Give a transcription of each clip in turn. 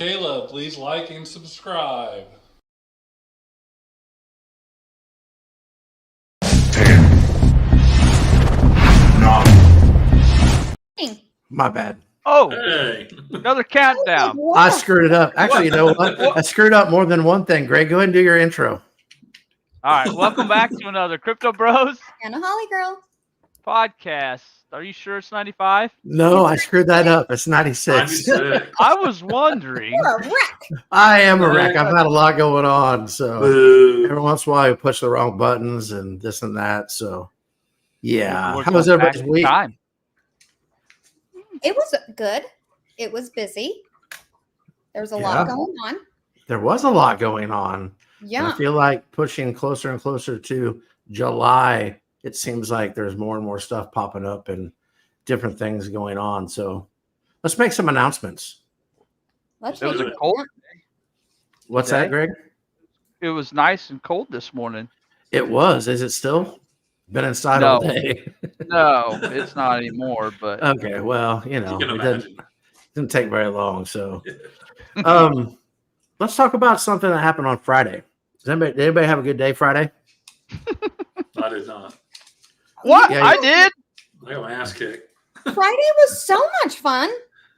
Kayla. Please like and subscribe. 10, 9. My bad. Oh, Hey. another countdown. I screwed it up. Actually, you know what? I screwed up more than one thing. Greg, go ahead and do your intro. All right, welcome back to another Crypto Bros And a Holly Girl. podcast. Are you sure it's 95? No, I screwed that up. It's 96. 96. I was wondering. You're a wreck. I am a wreck. I've had a lot going on. So Boo. every once in a while, I push the wrong buttons and this and that. So, yeah. We're How was going back everybody's in week? time. It was good. It was busy. There was a lot going on. There was a lot going on. Yeah. I feel like pushing closer and closer to July, it seems like there's more and more stuff popping up and different things going on. So let's make some announcements. Let's It was make a cold. What's Okay. that, Greg? It was nice and cold this morning. It was. Is it still? Been inside No. all day. No, it's not anymore. But Okay, well, you know, You can it imagine. didn't take very long. So, let's talk about something that happened on Friday. Did anybody have a good day Friday? I did not. what? Yeah, I did. I got my ass kicked. Friday was so much fun.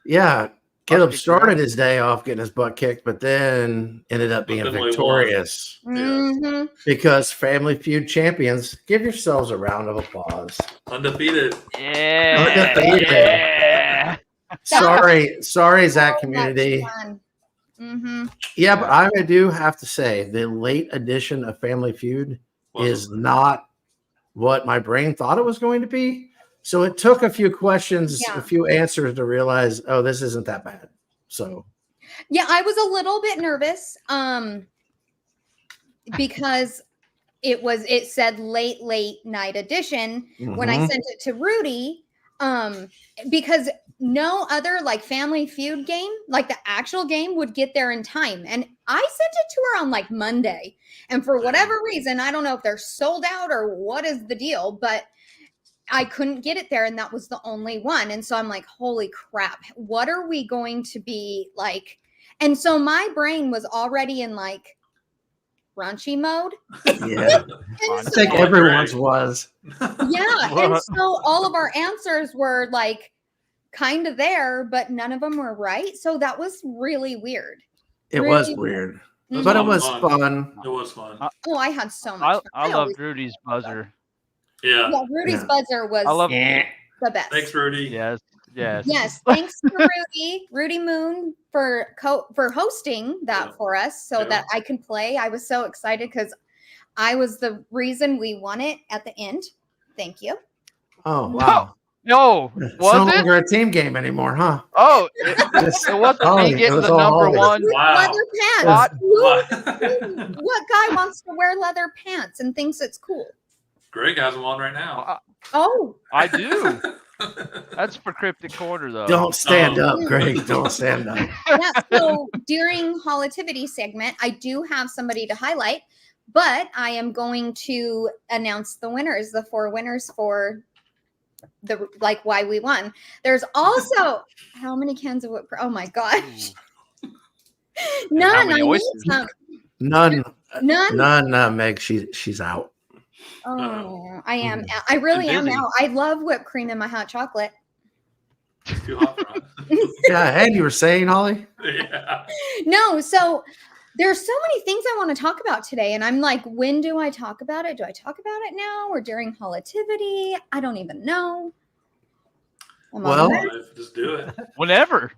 Yeah, Caleb kick started your his day off getting his butt kicked, but then ended up being then we won. victorious Mm-hmm. because Family Feud champions. Give yourselves a round of applause. Undefeated. Yeah. Undefeated. Yeah. Sorry, Zach community. Mm-hmm. Yeah, but I do have to say the late edition of Family Feud is not what my brain thought it was going to be. So it took a few questions, Yeah. a few answers to realize, oh, this isn't that bad. So Yeah, I was a little bit nervous. Because it said late night edition when I mhm. sent it to Rudy. Because no other like Family Feud game, like the actual game, would get there in time. And I sent it to her on like Monday. And for whatever reason, I don't know if they're sold out or what is the deal, but I couldn't get it there. And that was the only one. And so I'm like, holy crap, what are we going to be like? And so my brain was already in like raunchy mode. yeah, And I so- think everyone's was. yeah. And so all of our answers were like kind of there, but none of them were right. So that was really weird. It Really? was weird, Mhm. but it was fun. It was fun. Oh, I had so much fun. I always- loved Rudy's buzzer. Yeah. Yeah, Rudy's Yeah. buzzer was I love. the best. Thanks, Rudy. Yes. Yes. Yes, thanks to Rudy Moon for hosting that Yeah. for us so Yeah. that I can play. I was so excited because I was the reason we won it at the end. Thank you. Oh wow! No, It's no was it? longer a team game anymore, huh? Oh, it It's- wasn't Holly, me it getting was the all number Holly. one. Wow. Leather pants. What? What guy wants to wear leather pants and thinks it's cool? Greg has them on right now. Oh, I do. That's for Cryptic Corner, though. Don't stand up, Greg. Don't stand up. yeah. So during Holativity segment, I do have somebody to highlight, but I am going to announce the winners, the 4 winners for the like why we won. There's also how many cans of whipped cream? Oh my gosh. None. many I need oysters? some. None. None. Meg. She's out. Oh, I am. I really am busy. now. I love whipped cream in my hot chocolate. Too hot for us. Yeah. Hey, you were saying, Holly? Yeah. No, so there's so many things I want to talk about today. And I'm like, when do I talk about it? Do I talk about it now or during Holativity? I don't even know. I'm on Well- the fence. Just do it. Whenever.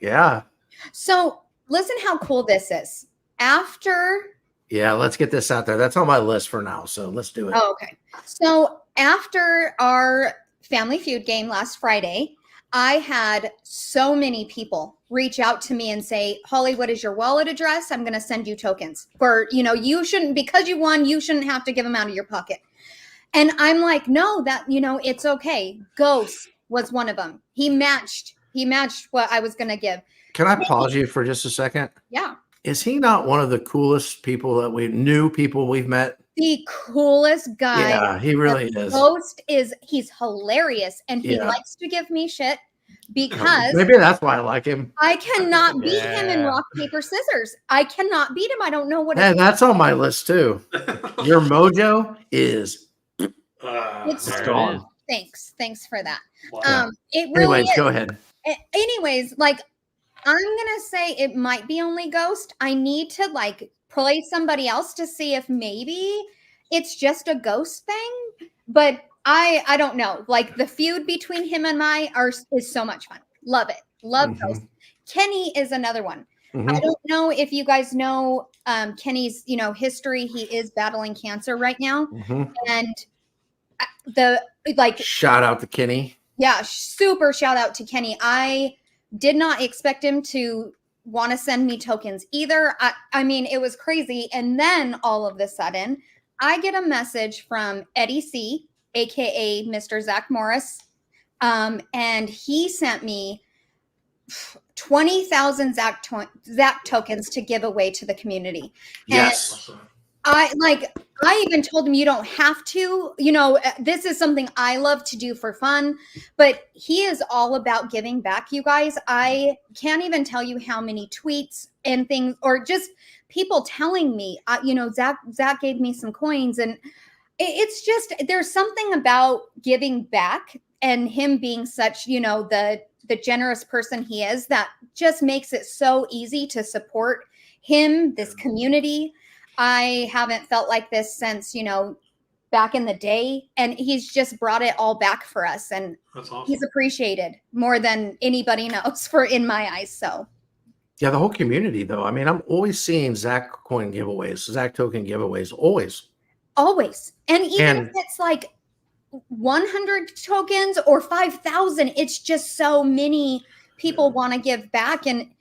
Yeah. So listen how cool this is. After Yeah. Let's get this out there. That's on my list for now. So let's do it. Oh, okay. So after our Family Feud game last Friday, I had so many people reach out to me and say, Holly, what is your wallet address? I'm going to send you tokens for, you shouldn't, because you won, you shouldn't have to give them out of your pocket. And I'm like, no, that, it's okay. Ghost was one of them. He matched what I was going to give. Can I pause you for just a second? Yeah. Is he not one of the coolest people that we've met? The coolest guy. Yeah, he really is. Ghost he's hilarious and he Yeah. likes to give me shit. because Maybe that's why I like him. I cannot beat him in Yeah. rock, paper, scissors. I cannot beat him. I don't know what Hey, it that's on my list too. Your mojo is It's There gone. it is. Thanks for that. Wow. It really Anyways, is. go ahead. Anyways, like I'm gonna say it might be only Ghost. I need to like play somebody else to see if maybe it's just a Ghost thing. But I don't know. Like the feud between him and is so much fun. Love it. Love Mhm. Ghost. Kenny is another one. I Mhm. don't know if you guys know Kenny's, history. He is battling cancer right now. Mhm. And the like Shout out to Kenny. yeah, super shout out to Kenny. I did not expect him to want to send me tokens either. I mean, it was crazy. And then all of a sudden, I get a message from Eddie C, aka Mr. Zach Morris. And he sent me 20,000 Zach tokens to give away to the community. Yes. I even told him you don't have to, this is something I love to do for fun, but he is all about giving back, you guys. I can't even tell you how many tweets and things, or just people telling me, Zach gave me some coins, and it's just, there's something about giving back and him being such, the generous person he is, that just makes it so easy to support him, this community. I haven't felt like this since, back in the day, and he's just brought it all back for us, and That's awesome. he's appreciated more than anybody knows in my eyes. So Yeah, the whole community though. I mean, I'm always seeing Zach coin giveaways, Zach token giveaways, always. And even if it's like 100 tokens or 5,000, it's just so many people want to give back. And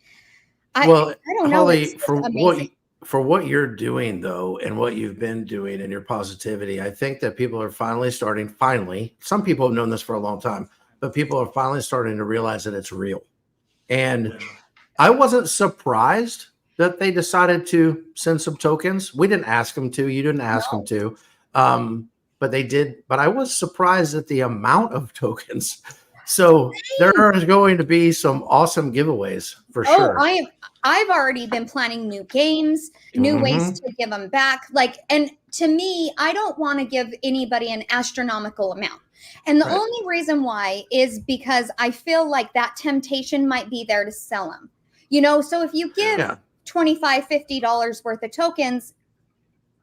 I don't know. Holly, It's amazing. for what you're doing though, and what you've been doing and your positivity, I think that people are finally, some people have known this for a long time, but people are finally starting to realize that it's real. And I wasn't surprised that they decided to send some tokens. We didn't ask them to, you didn't ask them to, but they did. But I was surprised at the amount of tokens. So there are going to be some awesome giveaways for sure. I've already been planning new games, new ways to give them back. And to me, I don't want to give anybody an astronomical amount. And the only reason why is because I feel like that temptation might be there to sell them. So if you give $25, $50 worth of tokens,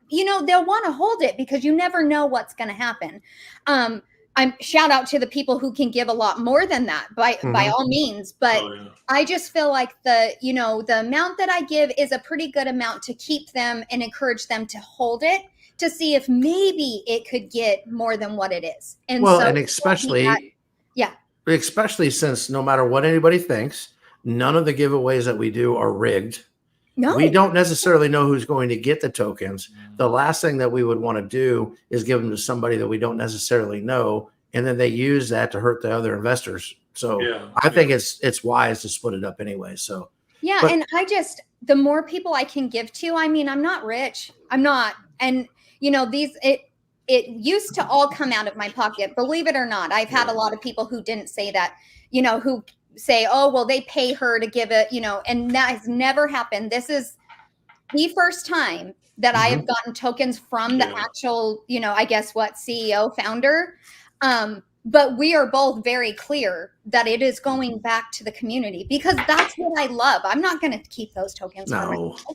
they'll want to hold it because you never know what's going to happen. I'm shout out to the people who can give a lot more than that by all means. But I just feel like the amount that I give is a pretty good amount to keep them and encourage them to hold it, to see if maybe it could get more than what it is. And especially since no matter what anybody thinks, none of the giveaways that we do are rigged. No. We don't necessarily know who's going to get the tokens. The last thing that we would want to do is give them to somebody that we don't necessarily know, and then they use that to hurt the other investors. So I think it's wise to split it up anyway. So and the more people I can give to, I mean, I'm not rich. I'm not. And it used to all come out of my pocket. Believe it or not, I've had a lot of people who didn't say that, who say, oh, well, they pay her to give it, and that has never happened. This is the first time that I have gotten tokens from the actual, I guess CEO founder. But we are both very clear that it is going back to the community because that's what I love. I'm not going to keep those tokens for myself.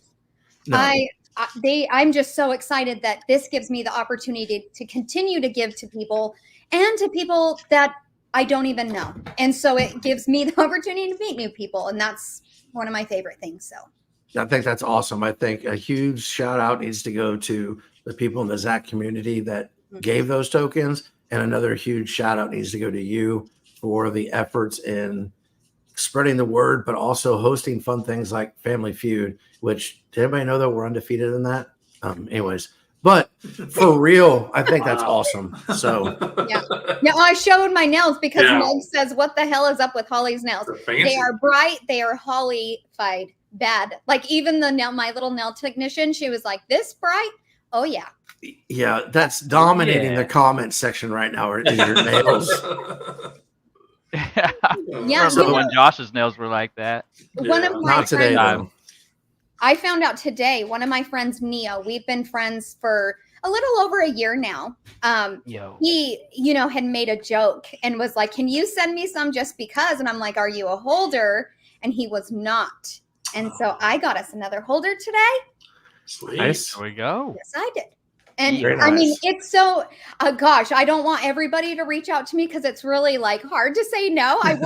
I'm just so excited that this gives me the opportunity to continue to give to people and to people that I don't even know. And so it gives me the opportunity to meet new people. And that's one of my favorite things. So I think that's awesome. I think a huge shout out needs to go to the people in the Zach community that gave those tokens. And another huge shout out needs to go to you for the efforts in spreading the word, but also hosting fun things like Family Feud, which did anybody know that we're undefeated in that? Anyways, but for real, I think that's awesome. So I showed my nails because Meg says, what the hell is up with Holly's nails? They are bright. They are Holly-fied. Bad. Like even my little nail technician, she was like, this bright? Oh yeah. Yeah, that's dominating the comment section right now. Is your nails? Yeah, Remember when Josh's nails were like that? One of my Not today, friends, though. I found out today, one of my friends, Neo, we've been friends for a little over a year now. He, had made a joke and was like, can you send me some just because? And I'm like, are you a holder? And he was not. And so I got us another holder today. Sweet. Nice. There we go. Yes, I did. And Very I mean, nice. it's so, gosh, I don't want everybody to reach out to me because it's really like hard to say no. I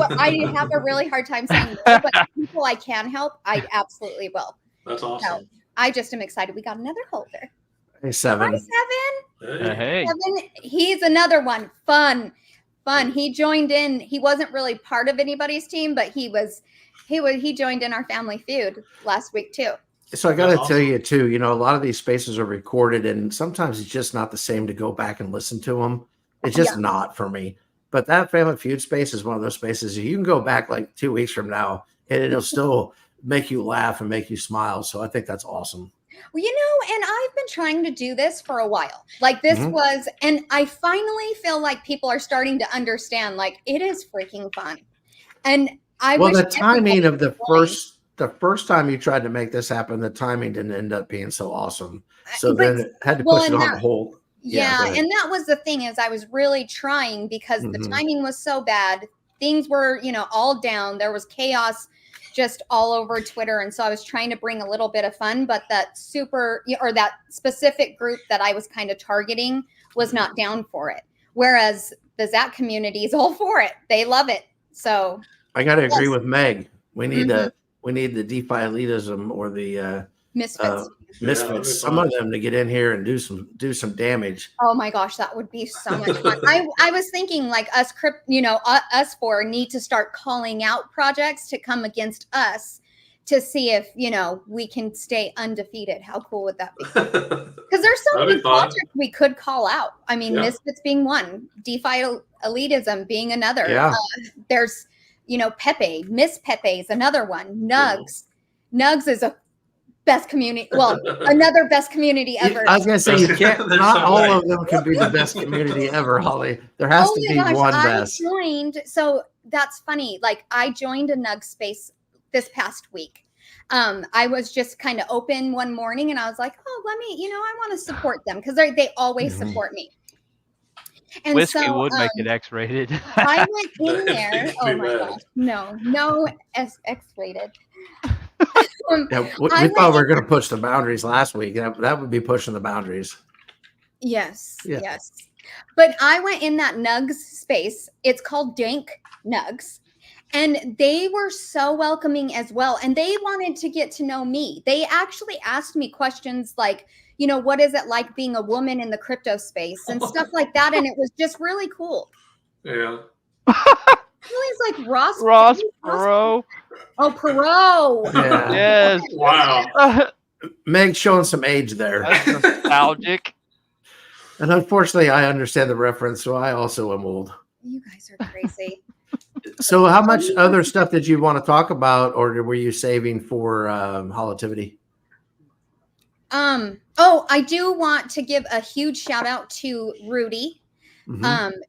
have a really hard time saying no, but people I can help, I absolutely will. That's awesome. So I just am excited. We got another holder. Hey, Seven. Hi, Seven. Hey. Seven, he's another one. Fun. He joined in. He wasn't really part of anybody's team, but he joined in our family feud last week too. So I got to That's tell awesome. you too, a lot of these spaces are recorded and sometimes it's just not the same to go back and listen to them. It's just not for me. But that Family Feud space is one of those spaces you can go back like 2 weeks from now and it'll still make you laugh and make you smile. So I think that's awesome. Well, and I've been trying to do this for a while. Like this was, and I finally feel like people are starting to understand, like it is freaking fun. And the timing of the first time you tried to make this happen, the timing didn't end up being so awesome. So then it had to push it on hold. Yeah, and that was the thing is I was really trying because the timing was so bad. Things were, all down. There was chaos just all over Twitter. And so I was trying to bring a little bit of fun, but that specific group that I was kind of targeting was not down for it. Whereas the Zach community is all for it. They love it. So I got to agree with Meg. We need the DeFi elitism or the misfits, some of them to get in here and do some damage. Oh my gosh, that would be so much fun. I was thinking like us four need to start calling out projects to come against us to see if we can stay undefeated. How cool would that be? Because there's so many projects we could call out. I mean, misfits being one, DeFi elitism being another. Yeah. There's Pepe, Miss Pepe is another one. Nugs is a best community. Well, another best community ever. I was gonna say you can't. Not all of them can be the best community ever, Holly. There has to be one best. So that's funny. Like I joined a Nug space this past week. I was just kind of open one morning, and I was like, "Oh, let me. I want to support them because they always support me." And Whiskey would make it X-rated. I went in there. Oh my gosh, no X-rated. We thought we were going to push the boundaries last week. That would be pushing the boundaries. Yes. But I went in that Nugs space. It's called Dank Nugs. And they were so welcoming as well. And they wanted to get to know me. They actually asked me questions like, what is it like being a woman in the crypto space and stuff like that. And it was just really cool. Yeah. It's like Ross Perot. Oh, Perot. Yeah. Yes. Wow. Meg's showing some age there. That's nostalgic. And unfortunately, I understand the reference, so I also am old. You guys are crazy. So how much other stuff did you want to talk about, or were you saving for Holativity? I do want to give a huge shout out to Rudy,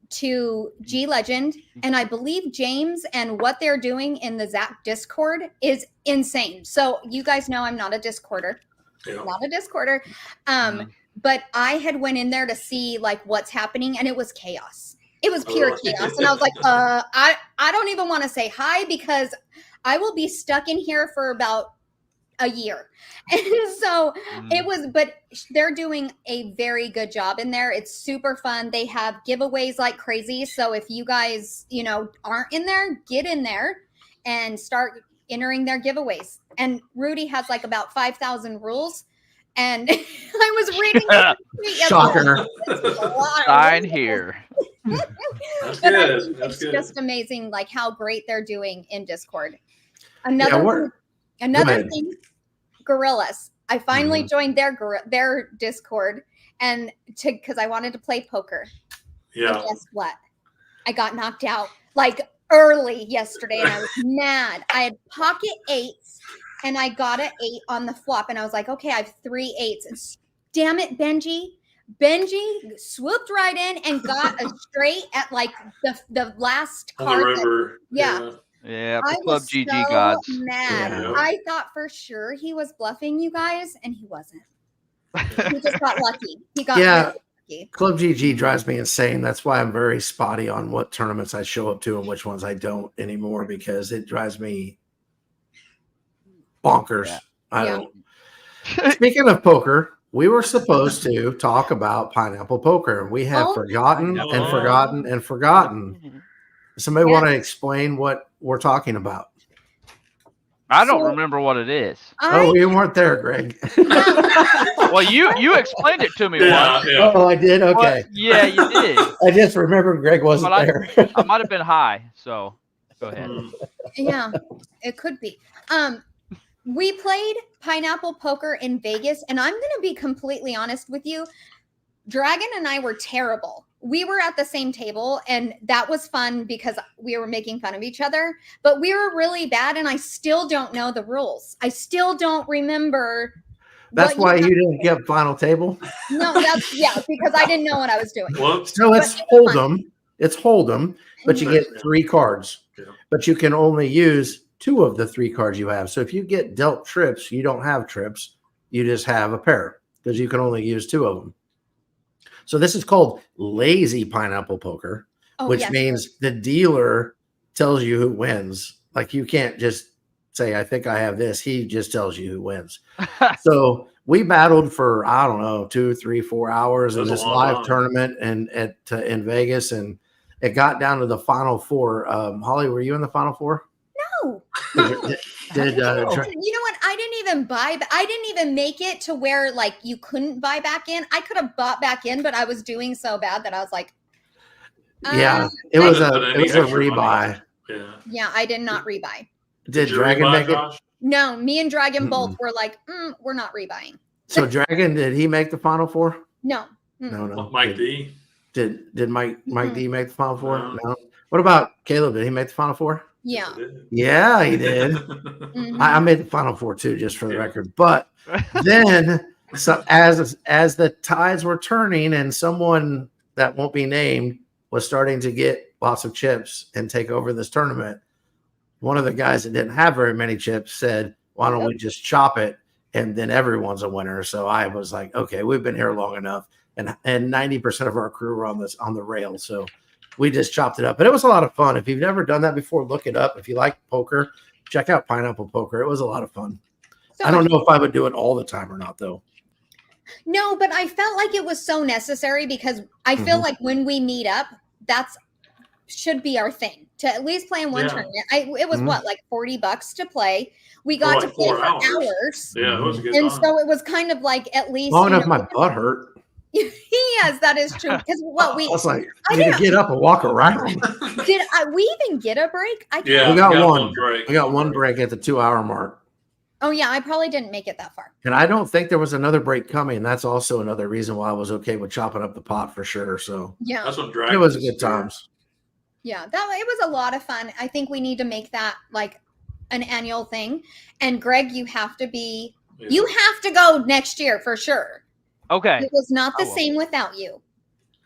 to G Legend, and I believe James, and what they're doing in the Zach Discord is insane. So you guys know I'm not a Discorder. But I had went in there to see like what's happening, and it was chaos. It was pure chaos. And I was like, I don't even want to say hi because I will be stuck in here for about a year. And so it was, but they're doing a very good job in there. It's super fun. They have giveaways like crazy. So if you guys, aren't in there, get in there and start entering their giveaways. And Rudy has like about 5,000 rules. And I was reading. Shocker. Sign here. That's good. It's just amazing, like how great they're doing in Discord. Another thing, Gorillas. I finally joined their Discord, and because I wanted to play poker. Yeah. And guess what? I got knocked out like early yesterday, and I was mad. I had pocket eights, and I got an 8 on the flop, and I was like, okay, I have 3 8s. And damn it, Benji. Benji swooped right in and got a straight at like the last On card. the that- river. yeah. Yeah, I the Club was GG so gods. mad. Yeah. I thought for sure he was bluffing you guys, and he wasn't. He just got lucky. He got Yeah. really lucky. Club GG drives me insane. That's why I'm very spotty on what tournaments I show up to and which ones I don't anymore, because it drives me bonkers. Yeah. I Yeah. don't. Speaking of poker, we were supposed to talk about pineapple poker, and we have Oh, forgotten no. and forgotten and forgotten. Somebody want to explain what we're talking about? I don't So- remember what it is. Oh, you weren't there, Greg. Well, you explained it to me Yeah, once. yeah. Oh, I did. Okay. Well, yeah, you did. I just remembered Greg wasn't But there. I might have been high, so go ahead. Mm. yeah, it could be. We played pineapple poker in Vegas, and I'm going to be completely honest with you. Dragon and I were terrible. We were at the same table, and that was fun because we were making fun of each other, but we were really bad, and I still don't know the rules. I still don't remember. That's what why you didn't get final table. No, that's because I didn't know what I was doing. Whoops. So it's But it was Hold'em. It's Hold'em, but you Mhm. get 3 cards. Yeah. But you can only use 2 of the 3 cards you have. So if you get dealt trips, you don't have trips. You just have a pair because you can only use 2 of them. So this is called lazy pineapple poker, Oh, which yes. means the dealer tells you who wins. Like you can't just say, I think I have this. He just tells you who wins. So we battled for, I don't know, 2, 3, 4 hours in That's a this long live time. tournament in Vegas. And it got down to the final 4. Holly, were you in the final 4? No. Did You know what? I didn't even I didn't even make it to where like you couldn't buy back in. I could have bought back in, but I was doing so bad that I was like, yeah, um, it was Doesn't a put it any was a extra money. rebuy. Yeah. yeah, I did not rebuy. Did you Dragon rebuy, make it? Josh? No, me and Dragon Mm-mm. both were like, we're not rebuying. So Dragon, did he make the final 4? No. No, no. Mike D. Did Mike Mm-mm. D make the final 4? No. No. What about Caleb? Did he make the final 4? Yeah. Yeah, he did. Mhm. I made the final 4 too, just for the record. But then, so as the tides were turning, and someone that won't be named was starting to get lots of chips and take over this tournament, one of the guys that didn't have very many chips said, "Why don't we just chop it, and then everyone's a winner?" So I was like, "Okay, we've been here long enough," and 90% of our crew were on the rail, so we just chopped it up. But it was a lot of fun. If you've never done that before, look it up. If you like poker, check out Pineapple Poker. It was a lot of fun. So I don't know if I would do it all the time or not, though. No, but I felt like it was so necessary because I feel Mhm. like when we meet up, that's should be our thing to at least play in one Yeah. tournament. It was Mhm. what, like $40 to play. We For got like to play 4 for hours. hours. Yeah, it was a good And time. so it was kind of like at least Long you enough, know, my butt hurt. yes, that is true. Because what I we was like, I I need to didn't- get up and walk around. did we even get a break? I can't Yeah, We got we one. break. We got one break at the 2-hour mark. Oh yeah, I probably didn't make it that far. And I don't think there was another break coming. That's also another reason why I was okay with chopping up the pot for sure. So Yeah. That's what it Dragon was good times. Yeah, it was a lot of fun. I think we need to make that like an annual thing. And Greg, you have to go next year for sure. Okay. It was not the I will. same without you.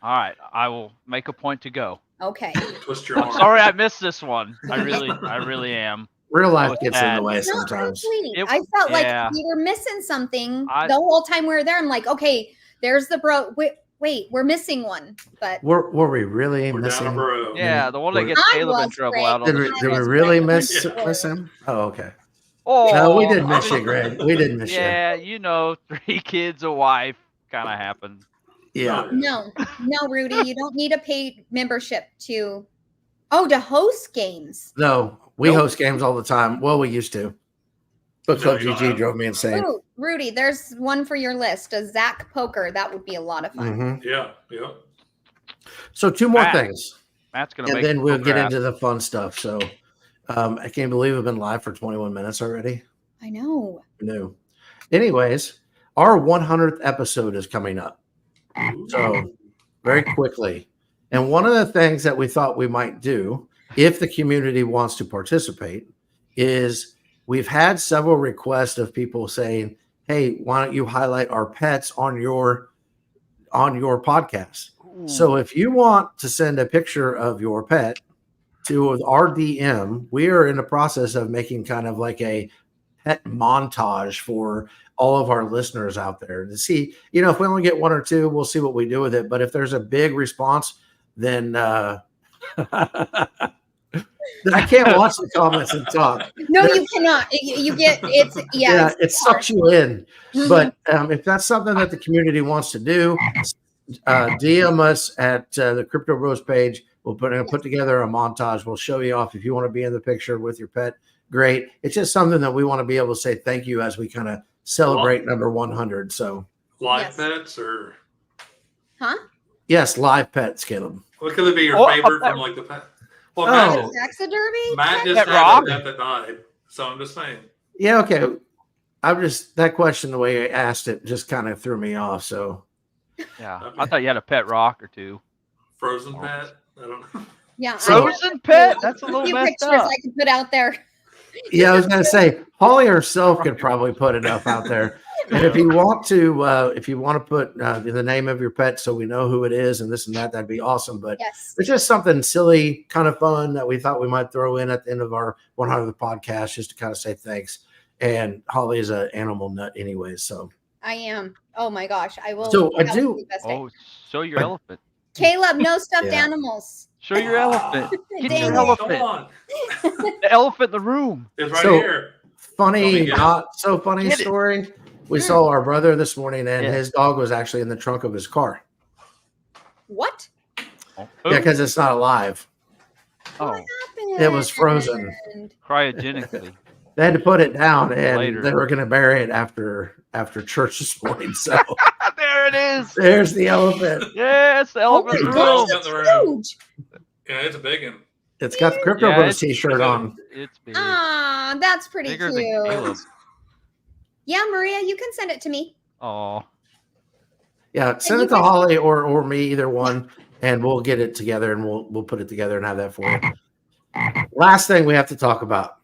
All right. I will make a point to go. Okay. Twist your I'm arm. sorry I missed this one. I really am. Real life was gets in the bad. way Not sometimes. completely. It- I felt yeah. like we were missing something I- the whole time we were there. I'm like, okay, there's the bro. Wait, we're missing one. But Were we really We're down a missing? bro. Yeah, the one that gets I Caleb in was trouble Greg. out on Did the we, street. did we was really right. miss Yeah. him? Oh, okay. Oh, No, we did miss you, Greg. We did miss you. Yeah, you know, 3 kids, a wife, kind of happened. Yeah. no, Rudy, you don't need a paid membership to host games. No, we Nope. host games all the time. Well, we used to. But No, Club you don't GG have- drove me insane. Ooh, Rudy, there's one for your list. A Zach Poker. That would be a lot of fun. Mhm. Yeah, yeah. So 2 more Matt, things, Matt's gonna and make then we'll poker get app. into the fun stuff. So I can't believe we've been live for 21 minutes already. I know. No. Anyways, our 100th episode is coming up. So very quickly. And one of the things that we thought we might do, if the community wants to participate, is we've had several requests of people saying, hey, why don't you highlight our pets on your on your podcast. So if you want to send a picture of your pet to our DM, we are in the process of making kind of like a pet montage for all of our listeners out there to see, if we only get one or two, we'll see what we do with it. But if there's a big response, then I can't watch the comments and talk. No, you cannot. You get it's Yeah, it's it sucks you in. Mhm. But if that's something that the community wants to do, DM us at the Crypto Bros page. We'll put together a montage. We'll show you off if you want to be in the picture with your pet. Great. It's just something that we want to be able to say thank you as we kind of celebrate number 100. So Live Yes. pets or Huh? yes, live pets, Caleb. what could it be your Oh, favorite oh, from like the pet? Well, Oh. Taxidermy? Matt just Pet had rock? a pet that died, so I'm just saying. Yeah, okay. That question, the way I asked it, just kind of threw me off. So Yeah, I thought you had a pet rock or two. Frozen pet. I don't know. Yeah. Frozen pet? That's a a little few messed pictures up. I can put out there. yeah, I was gonna say Holly herself could probably put enough out there. And if you want to put the name of your pet so we know who it is and this and that, that'd be awesome. But Yes. it's just something silly, kind of fun that we thought we might throw in at the end of our 100th podcast, just to kind of say thanks. And Holly is an animal nut, anyways. So I am. Oh my gosh. I will. So I that will do- be the best day. Oh, show your elephant. Caleb, no stuffed Yeah. animals. Show your elephant. Get Dang your it. elephant. Come on. The elephant in the room. It's right So- here. funny, Yeah. not so funny Get it. story. We saw our brother this morning, and Yeah. his dog was actually in the trunk of his car. What Oh, Yeah, because it's not alive. oh, happened? It was frozen. cryogenically. They had to put it down, and Later. they were going to bury it after church this morning. So There it is. there's the elephant. Yes, the Oh elephant my in the gosh, room. that's In the room. huge. Yeah, it's a big one. It's got the Crypto Yeah, Bros it's- t-shirt on. It's big. Ah, that's pretty Bigger cute. than Caleb. Yeah, Maria, you can send it to me. Oh, Yeah, send you it to can- Holly or me, either one, and we'll get it together and we'll put it together and have that for you. Last thing we have to talk about.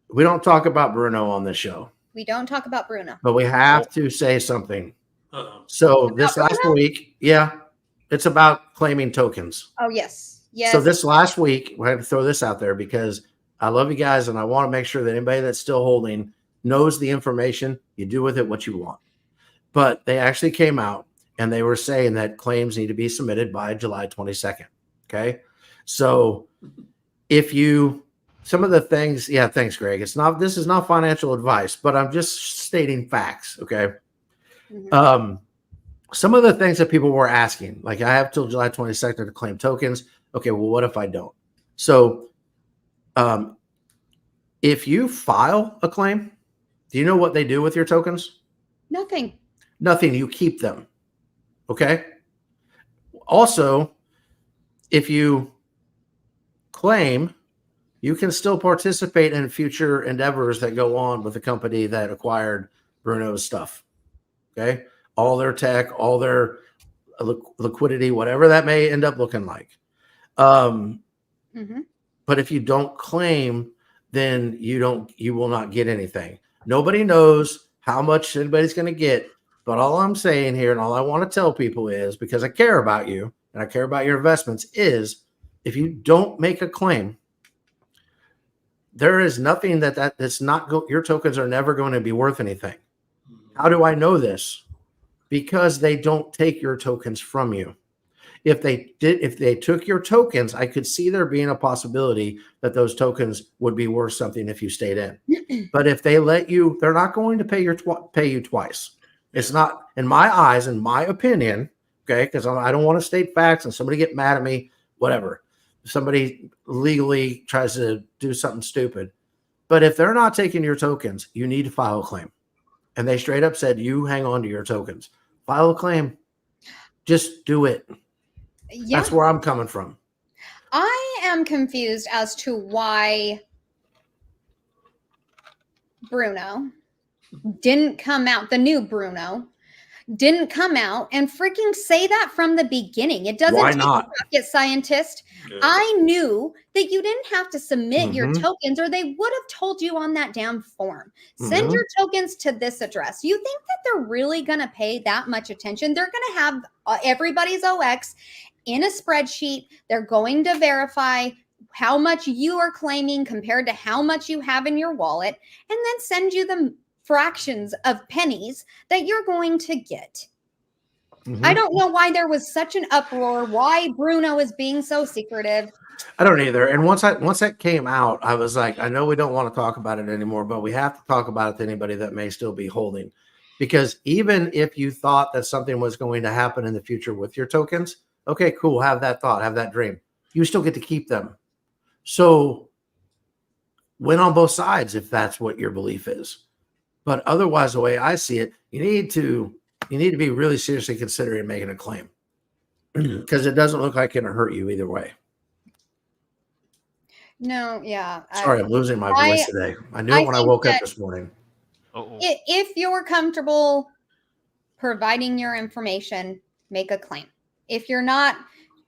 We don't talk about Bruno on this show, We don't talk about Bruno. but we have to say something. Uh-oh. So this About last week, it's about claiming tokens. Oh yes, yes. So this last week, we had to throw this out there because I love you guys and I want to make sure that anybody that's still holding knows the information. You do with it what you want. But they actually came out and they were saying that claims need to be submitted by July 22nd. Okay. So some of the things, thanks, Greg. This is not financial advice, but I'm just stating facts. Okay. Mhm. Some of the things that people were asking, like I have till July 22nd to claim tokens. Okay, well, what if I don't? So if you file a claim, do you know what they do with your tokens? Nothing. Nothing. You keep them. Okay. Also, if you claim, you can still participate in future endeavors that go on with the company that acquired Bruno's stuff. Okay. All their tech, all their liquidity, whatever that may end up looking like. Mhm. But if you don't claim, then you will not get anything. Nobody knows how much anybody's going to get. But all I'm saying here and all I want to tell people is, because I care about you and I care about your investments, is if you don't make a claim, there is nothing that's not your tokens are never going to be worth anything. How do I know this? Because they don't take your tokens from you. If they took your tokens, I could see there being a possibility that those tokens would be worth something if you stayed in. But if they let you, they're not going to pay you twice. It's not, in my eyes, in my opinion, okay, because I don't want to state facts and somebody get mad at me, whatever. If somebody legally tries to do something stupid. But if they're not taking your tokens, you need to file a claim. And they straight up said, you hang on to your tokens. File a claim. Just do it. Yeah. That's where I'm coming from. I am confused as to why Bruno didn't come out, the new Bruno didn't come out and freaking say that from the beginning. It doesn't Why take not? a rocket scientist. Yeah. I knew that you didn't have to submit your Mhm. tokens, or they would have told you on that damn form. Send your tokens to this address. You think that they're really going to pay that much attention? They're going to have everybody's OX in a spreadsheet. They're going to verify how much you are claiming compared to how much you have in your wallet, and then send you the fractions of pennies that you're going to get. Mhm. I don't know why there was such an uproar, why Bruno is being so secretive. I don't either. And once that came out, I was like, I know we don't want to talk about it anymore, but we have to talk about it to anybody that may still be holding. Because even if you thought that something was going to happen in the future with your tokens, okay, cool, have that thought, have that dream. You still get to keep them. So win on both sides if that's what your belief is. But otherwise, the way I see it, you need to be really seriously considering making a claim, because it doesn't look like it's going to hurt you either way. No, yeah. Sorry, I'm losing my voice today. I knew it when I think woke up that this morning. Uh-oh. if you're comfortable providing your information, make a claim. If you're not,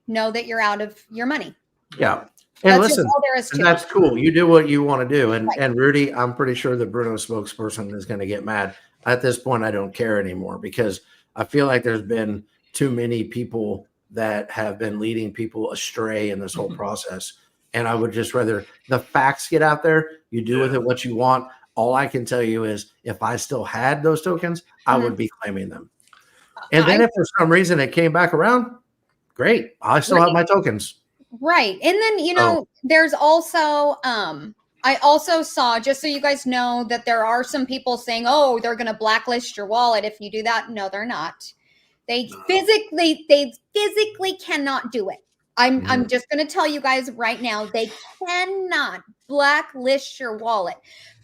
know that you're out of your money. Yeah. And That's just listen, all there is to and that's it. cool. You do what you want to do. And Right. and Rudy, I'm pretty sure the Bruno spokesperson is going to get mad. At this point, I don't care anymore, because I feel like there's been too many people that have been leading people astray in this whole process. And I would just rather the facts get out there. You do with it what you want. All I can tell you is, if I still had those tokens, I would be claiming them. And then if for some reason it came back around, great. I still have my tokens. Right. And then, there's also, I also saw, just so you guys know, that there are some people saying, oh, they're going to blacklist your wallet if you do that. No, they're not. They physically cannot do it. I'm just going to tell you guys right now, they cannot blacklist your wallet.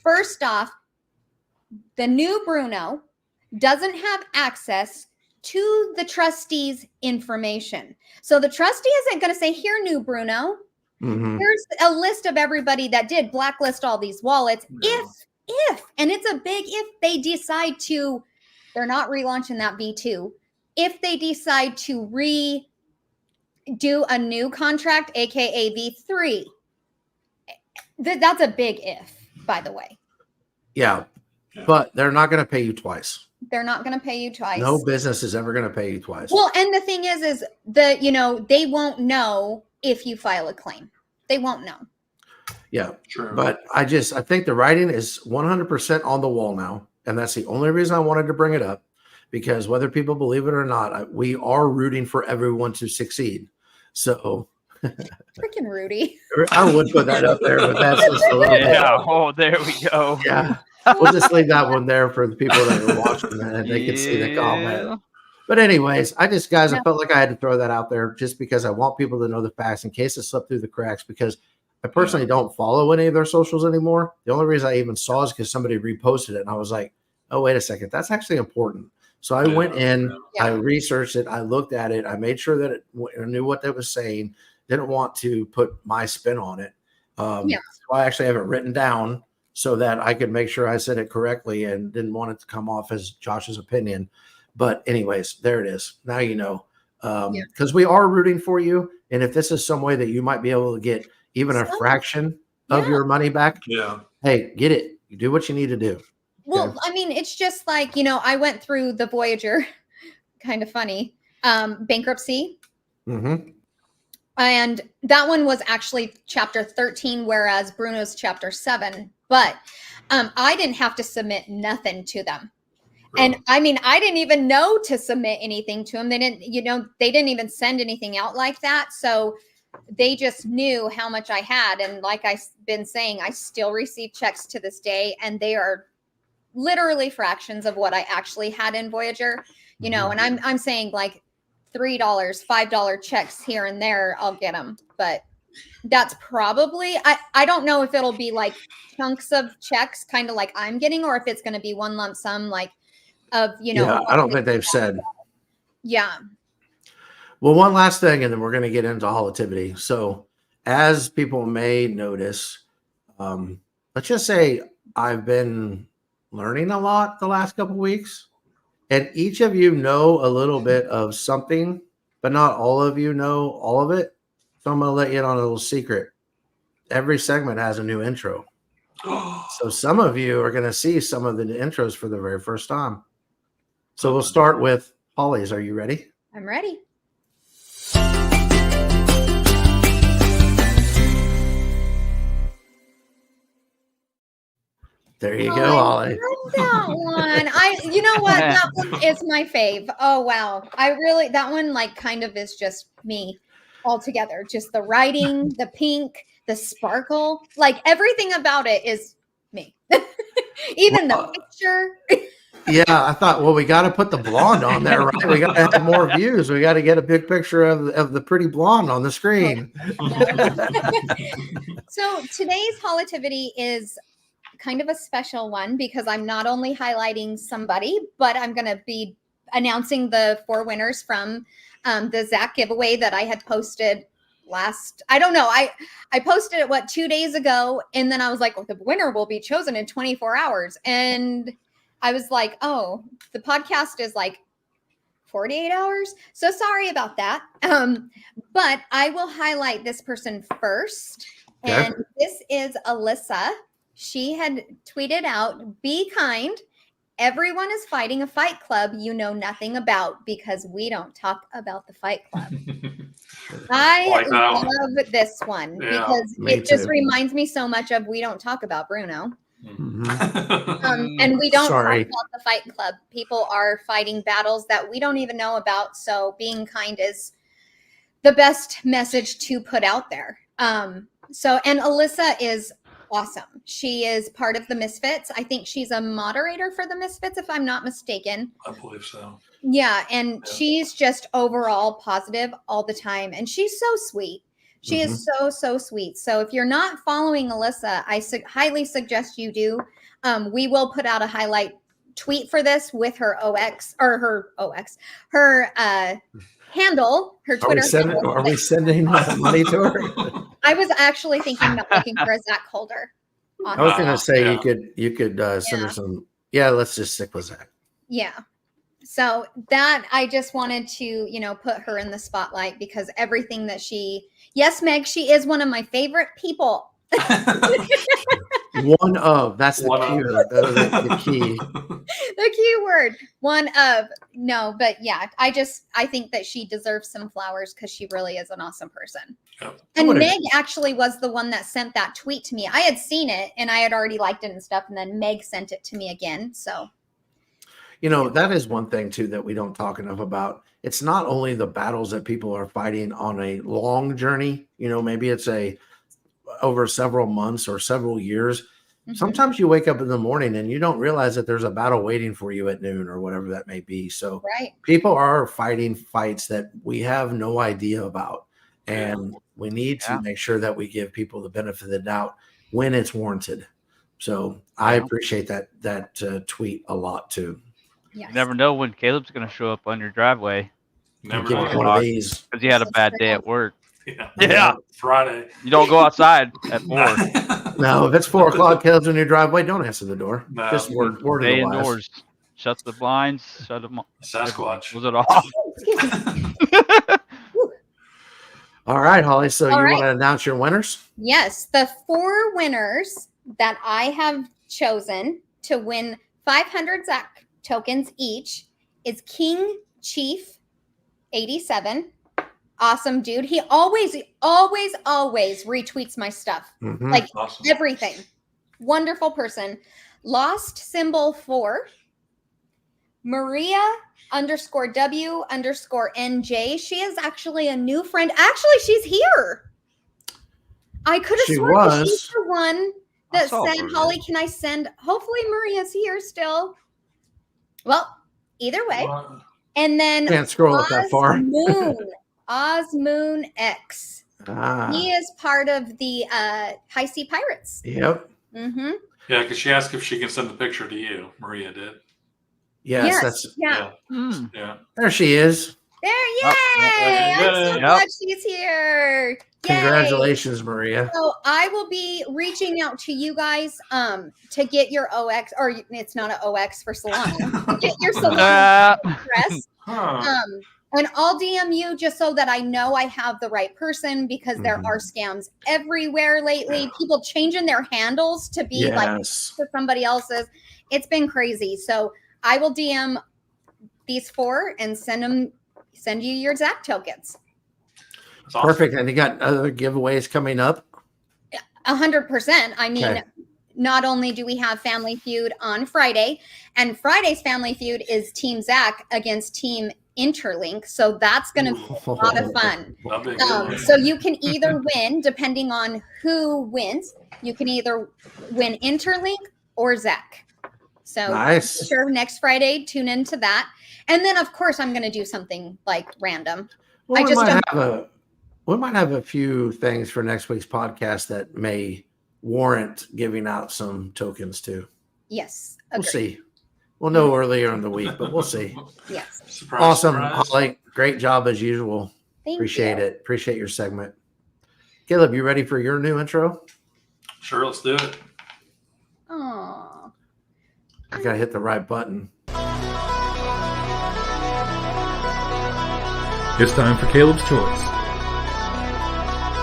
First off, the new Bruno doesn't have access to the trustee's information. So the trustee isn't going to say, here, new Bruno, here's a list of everybody that did blacklist all these wallets. If, and it's a big if, they decide to, they're not relaunching that V2. If they decide to do a new contract, aka V3, that's a big if, by the way. Yeah. But they're not going to pay you twice. They're not going to pay you twice. No business is ever going to pay you twice. Well, and the thing is that, they won't know if you file a claim. They won't know. Yeah. True. But I think the writing is 100% on the wall now. And that's the only reason I wanted to bring it up, because whether people believe it or not, we are rooting for everyone to succeed. So Freaking Rudy. I would put that up there, but that's just a little bit. Yeah. Oh, there we go. Yeah. We'll just leave that one there for the people that are watching, and they can see the comment. But anyways, I felt like I had to throw that out there just because I want people to know the facts in case it slipped through the cracks, because I personally don't follow any of their socials anymore. The only reason I even saw is because somebody reposted it, and I was like, oh, wait a second. That's actually important. So I went in, I researched it, I looked at it, I made sure that I knew what that was saying, didn't want to put my spin on it. So I actually have it written down so that I could make sure I said it correctly and didn't want it to come off as Josh's opinion. But anyways, there it is. Now you know, because we are rooting for you. And if this is some way that you might be able to get even a fraction of your money back, hey, get it. You do what you need to do. Well, I mean, it's just like, I went through the Voyager, kind of funny, bankruptcy. And that one was actually chapter 13, whereas Bruno's chapter 7. But I didn't have to submit nothing to them. And I mean, I didn't even know to submit anything to them. They didn't, they didn't even send anything out like that. So they just knew how much I had. And like I've been saying, I still receive checks to this day, and they are literally fractions of what I actually had in Voyager, and I'm saying like $3, $5 checks here and there, I'll get them. But that's probably, I don't know if it'll be like chunks of checks, kind of like I'm getting, or if it's going to be one lump sum, like of, I don't think they've said. Yeah. Well, one last thing, and then we're going to get into holativity. So as people may notice, let's just say I've been learning a lot the last couple of weeks, And each of you know a little bit of something, but not all of you know all of it. So I'm going to let you in on a little secret. Every segment has a new intro. So some of you are going to see some of the intros for the very first time. So we'll start with Holly's. Are you ready? I'm ready. There you go, Holly. Love that one. You know what? That one is my fave. Oh wow. That one like kind of is just me altogether. Just the writing, the pink, the sparkle, like everything about it is me. Even the picture. Yeah, I thought, well, we got to put the blonde on there, right? We got to have more views. We got to get a big picture of the pretty blonde on the screen. So today's Holativity is kind of a special one because I'm not only highlighting somebody, but I'm going to be announcing the 4 winners from the Zach giveaway that I had posted I don't know. I posted it 2 days ago, and then I was like, the winner will be chosen in 24 hours. And I was like, oh, the podcast is like 48 hours. So sorry about that. But I will highlight this person first. Okay. And this is Alyssa. She had tweeted out, "Be kind. Everyone is fighting a fight club you know nothing about because we don't talk about the fight club." I love this one because it just reminds me so much of We Don't Talk About Bruno. Mm-hmm. And we don't talk about the fight club. People are fighting battles that we don't even know about. So being kind is the best message to put out there. And Alyssa is awesome. She is part of the Misfits. I think she's a moderator for the Misfits, if I'm not mistaken. I believe so. Yeah, and she's just overall positive all the time, and she's so sweet. She is so sweet. So if you're not following Alyssa, I highly suggest you do. We will put out a highlight tweet for this with her handle, her Twitter handle. Are we sending money to her? I was actually thinking about looking for a Zach Holder. I was going to say you could send her some. Yeah, let's just stick with Zach. Yeah. So that I just wanted to, put her in the spotlight because everything that yes, Meg, she is one of my favorite people. One of, that's the key. The key word, one of. No, but yeah, I think that she deserves some flowers because she really is an awesome person. Yep. And Meg actually was the one that sent that tweet to me. I had seen it and I had already liked it and stuff. And then Meg sent it to me again. So. That is one thing too that we don't talk enough about. It's not only the battles that people are fighting on a long journey, maybe it's over several months or several years. Mm-hmm. Sometimes you wake up in the morning and you don't realize that there's a battle waiting for you at noon or whatever that may be. So people are fighting fights that we have no idea about. And we need to make sure that we give people the benefit of the doubt when it's warranted. So I appreciate that tweet a lot too. Yes. You never know when Caleb's going to show up on your driveway. Never know. One of these. Because he had a bad day at work. Yeah. Friday. You don't go outside at 4. No, if it's 4 o'clock, Caleb's in your driveway, don't answer the door. No. Just word Stay indoors. Shut the blinds. Shut them. Sasquatch. Was it off? All right, Holly. So you want to announce your winners? Yes. The 4 winners that I have chosen to win 500 Zach tokens each is King Chief 87. Awesome dude. He always retweets my stuff. Mm-hmm. Like everything. Wonderful person. Lost Symbol 4. Maria _W_NJ. She is actually a new friend. Actually, she's here. I could have sworn that she's the one that said, Holly, can I send? Hopefully Maria's here still. Well, either way. And then can't scroll up that far. Osmoon X. He is part of the High Sea Pirates. Yep. Mm-hmm. Yeah, because she asked if she can send the picture to you. Maria did. Yes. Yeah. There she is. There, yay! Yep. I'm so Yep. glad she's here. Yay! Congratulations, Maria. So I will be reaching out to you guys to get your OX, or it's not an OX for salon. Get your salon address. Huh. And I'll DM you just so that I know I have the right person, because there Mhm. are scams everywhere lately. People changing their handles to be like Yes. to somebody else's. It's been crazy. So I will DM these 4 and send you your Zach tokens. That's awesome. Perfect. And you got other giveaways coming up? 100%. I mean, Okay. not only do we have Family Feud on Friday, and Friday's Family Feud is Team Zach against Team Interlink. So that's going to be a lot of fun. That'd be a good one. So you can either win, depending on who wins, you can either win Interlink or Zach. So Nice. sure, next Friday, tune into that. And then, of course, I'm going to do something like random. Well, I just don't. we might have a few things for next week's podcast that may warrant giving out some tokens too. Yes. We'll Agreed. see. We'll know earlier in the week, but we'll see. Yes. Surprise, Awesome, surprise. Holly. Great job as usual. Thank Appreciate you. it. Appreciate your segment. Caleb, you ready for your new intro? Sure, let's do it. Aw. I gotta hit the right button. It's time for Caleb's Choice.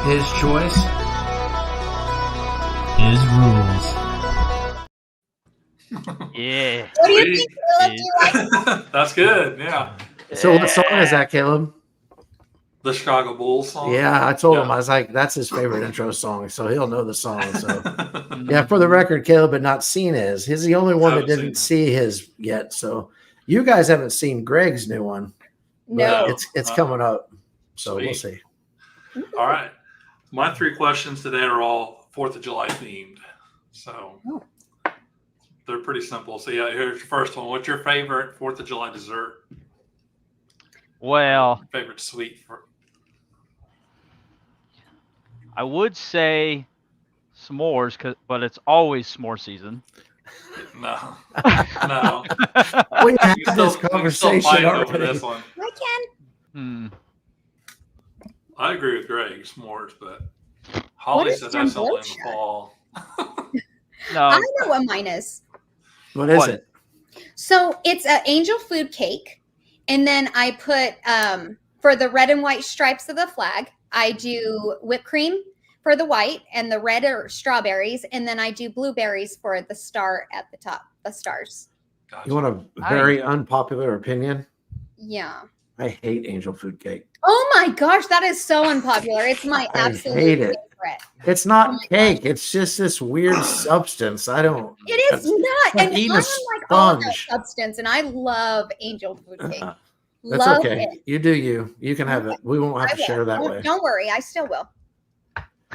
His choice. His rules. Yeah. What do you Sweet. think, Caleb? Do you like? That's good. Yeah. So what song is that, Caleb? The Chicago Bulls song. Yeah, I told him, Yeah. I was like, that's his favorite intro song, so he'll know the song. So yeah, for the record, Caleb had not seen his. He's the only one that Haven't didn't seen see his yet. So you guys haven't seen Greg's new one. No. But it's coming up. So we'll Sweet. see. All right. My 3 questions today are all 4th of July themed. So Oh. they're pretty simple. So yeah, here's the first one. What's your favorite 4th of July dessert? Well, Favorite sweet? I would say s'mores, but it's always s'more season. No. No. We had We can this still conversation fight over already. this one. I can. Hmm. I agree with Greg, s'mores, but Holly is said that's only in the kombucha? fall. No. I know what mine is. What is What? it? So it's an angel food cake. And then I put, for the red and white stripes of the flag, I do whipped cream for the white, and the red are strawberries. And then I do blueberries for the star at the top, the stars. Gotcha. You want a very unpopular opinion? Yeah. I hate angel food cake. Oh my gosh, that is so unpopular. It's my I absolute hate it. favorite. It's Oh not my cake. It's just this weird substance. I don't. It is not. like And eating I a don't like all of that sponge. substance, and I love angel food cake. That's Love okay. it. You do you. You can have it. We won't have I to share will. that Don't- way. Don't worry, I still will.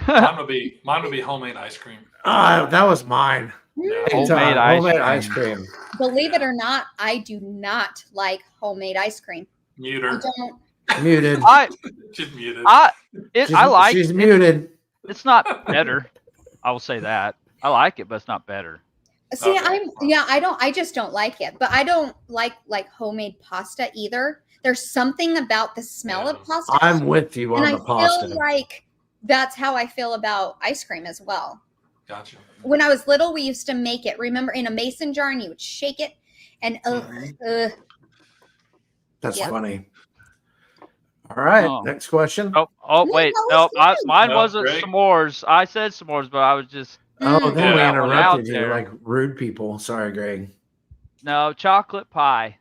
Mine would be homemade ice cream. That was mine. Yeah. Homemade Homemade ice ice cream. Believe it or not, I do not like homemade ice cream. Mute I her. don't. Muted. She's muted. I like She's it. muted. It's not better. I will say that. I like it, but it's not better. See, Okay. I just don't like it. But I don't like homemade pasta either. There's something about the smell of Yeah. pasta. I'm with you and on I the pasta. feel like that's how I feel about ice cream as well. Gotcha. When I was little, we used to make it, remember, in a mason jar, and you would shake it, and That's Yeah. funny. All right. Oh. Next question. Oh, No, wait. that No, was good. mine No, wasn't Greg. s'mores. I said s'mores, but I was just Oh, then we Yeah, interrupted you out there. like rude people. Sorry, Greg. no chocolate pie,